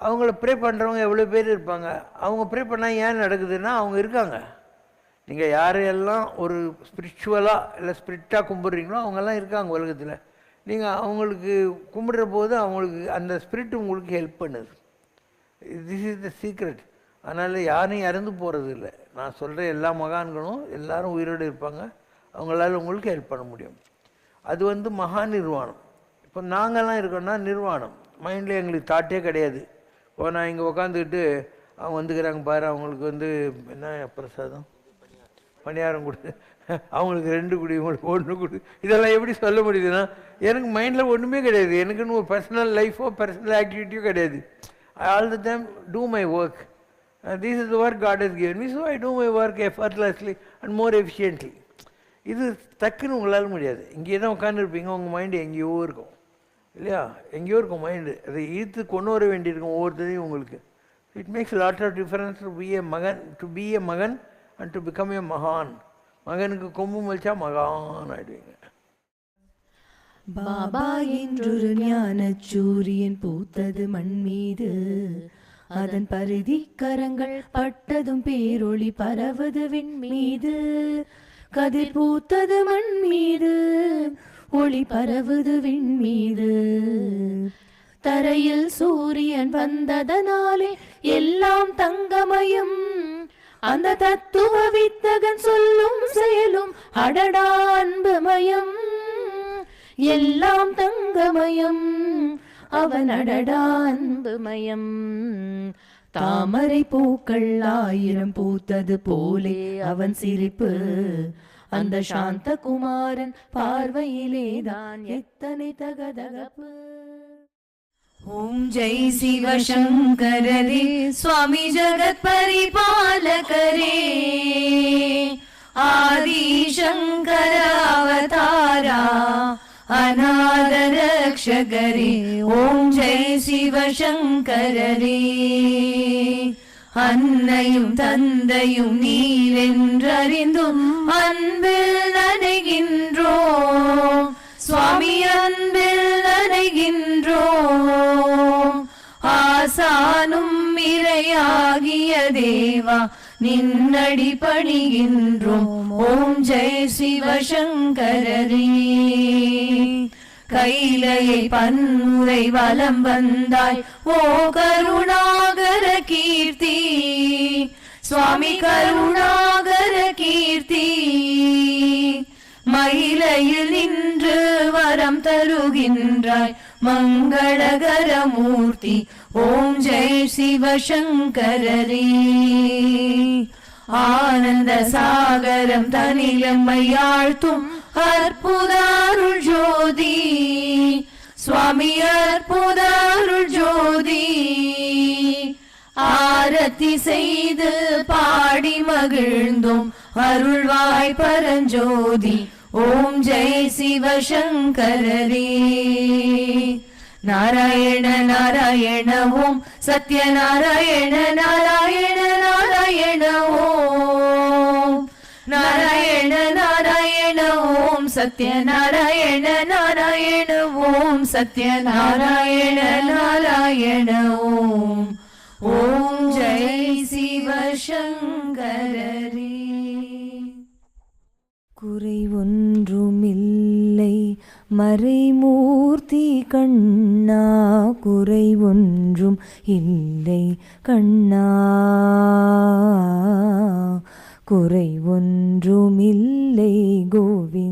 அவங்கள ப்ரே பண்ணுறவங்க எவ்வளோ பேர் இருப்பாங்க. அவங்க ப்ரே பண்ணால் ஏன் நடக்குதுன்னா அவங்க இருக்காங்க. நீங்கள் யாரையெல்லாம் ஒரு ஸ்பிரிச்சுவலாக இல்லை ஸ்பிரிட்டாக கும்பிட்றீங்களோ அவங்கெல்லாம் இருக்காங்க உலகத்தில். நீங்கள் அவங்களுக்கு கும்பிடுற போது அவங்களுக்கு அந்த ஸ்பிரிட் உங்களுக்கு ஹெல்ப் பண்ணுது. This is the secret. அதனால் யாரும் இறந்து போகிறது இல்லை. நான் சொல்கிற எல்லா மகான்களும் எல்லோரும் உயிரோடு இருப்பாங்க. அவங்களால உங்களுக்கு ஹெல்ப் பண்ண முடியும். அது மகா நிர்வாணம். இப்போ நாங்கள்லாம் இருக்கோம்னா நிர்வாணம். மைண்டில் எங்களுக்கு தாட்டே கிடையாது. இப்போ நான் இங்கே உக்காந்துக்கிட்டு அவங்க வந்துக்கிறாங்க பாரு, அவங்களுக்கு என்ன பிரசாதம், பணியாரம் கொடு, அவங்களுக்கு 2 குடி, உங்களுக்கு 1 குடி, இதெல்லாம் எப்படி சொல்ல முடியுதுன்னா எனக்கு மைண்டில் ஒன்றுமே கிடையாது. எனக்குன்னு ஒரு பர்சனல் லைஃபோ பர்சனல் ஆக்டிவிட்டியோ கிடையாது. I all the time do my work. This is the work God has given me, so I do my work effortlessly and more efficiently. இது டக்குன்னு உங்களால் முடியாது. இங்கே தான் உட்காந்துருப்பீங்க, உங்கள் மைண்டு எங்கேயோ இருக்கும் இல்லையா, எங்கேயோ இருக்கும் மைண்டு. அதை ஈர்த்து கொண்டு வர வேண்டியிருக்கும் ஒவ்வொருத்தரையும் உங்களுக்கு. It makes lot of difference to be a மகன் அண்ட் டு பிகம் எ மகான். மகனுக்கு கொம்பு மலிச்சா மகான் ஆயிடுவீங்க. பாபா என்றொரு ஞான சூரியன் பூத்தது மண் மீது, அதன் பரிதி கரங்கள் பட்டதும் பேரொளி பரவது விண் மீது. கதிர் பூத்தது மண் மீது, ஒளி பரவுது விண் மீது. தரையில் சூரியன் வந்ததனாலே எல்லாம் தங்கமயம். அந்த தத்துவ வித்தகன் சொல்லும் செயலும் அடடா அன்புமயம். எல்லாம் தங்கமயம், அவன் அடடா அன்புமயம். தாமரை பூக்கள் 1000 பூத்தது போலே அவன் சிரிப்பு. அந்த சாந்த குமாரன் பார்வையிலேதான் எத்தனை தகதகப்பு. ஓம் ஜெய் சிவசங்கரரே, சுவாமி ஜகத் பரிபாலகரே, ஆதி சங்கர அவதாரா, அநாத ரக்ஷகரே. ஓம் ஜெய் சிவசங்கரரே. அன்னையும் தந்தையும் நீரென்றறிந்தும் அன்பில் நனைகின்றோம் சுவாமி, அன்பில் நனைகின்றோம். ஆசானும் இறையாகிய தேவா, நின்னடி பணிகின்றோம். ஓம் ஜெய் சிவசங்கரரே. கைலையை பன்முறை வலம் வந்தாய் ஓ கருணாகர கீர்த்தி, சுவாமி கருணாகர கீர்த்தி. மயிலையில் நின்று வரம் தருகின்றாய் மங்களகர மூர்த்தி. ஓம் ஜெய் சிவசங்கரரே. ஆனந்த சாகரம் தனிலம்மையாழ்த்தும் அற்புத அருள் ஜோதி, சுவாமி அற்புத அருள் ஜோதி. ஆரத்தி செய்து பாடி மகிழ்ந்தோம் அருள்வாய் பரஞ்சோதி. ஓம் ஜெய் சிவசங்கரரே. நாராயண நாராயண ஓம், சத்யநாராயண நாராயண நாராயண ஓம், நாராயண சத்யநாராயண நாராயண ஓம் சத்யநாராயண நாராயண ஓம். ஓம் ஜெய் சிவசங்கரரே. குறை ஒன்றுமில்லை மறைமூர்த்தி கண்ணா, குறை ஒன்றும் இல்லை கண்ணா, குறை ஒன்றுமில்லை கோவிந்தா.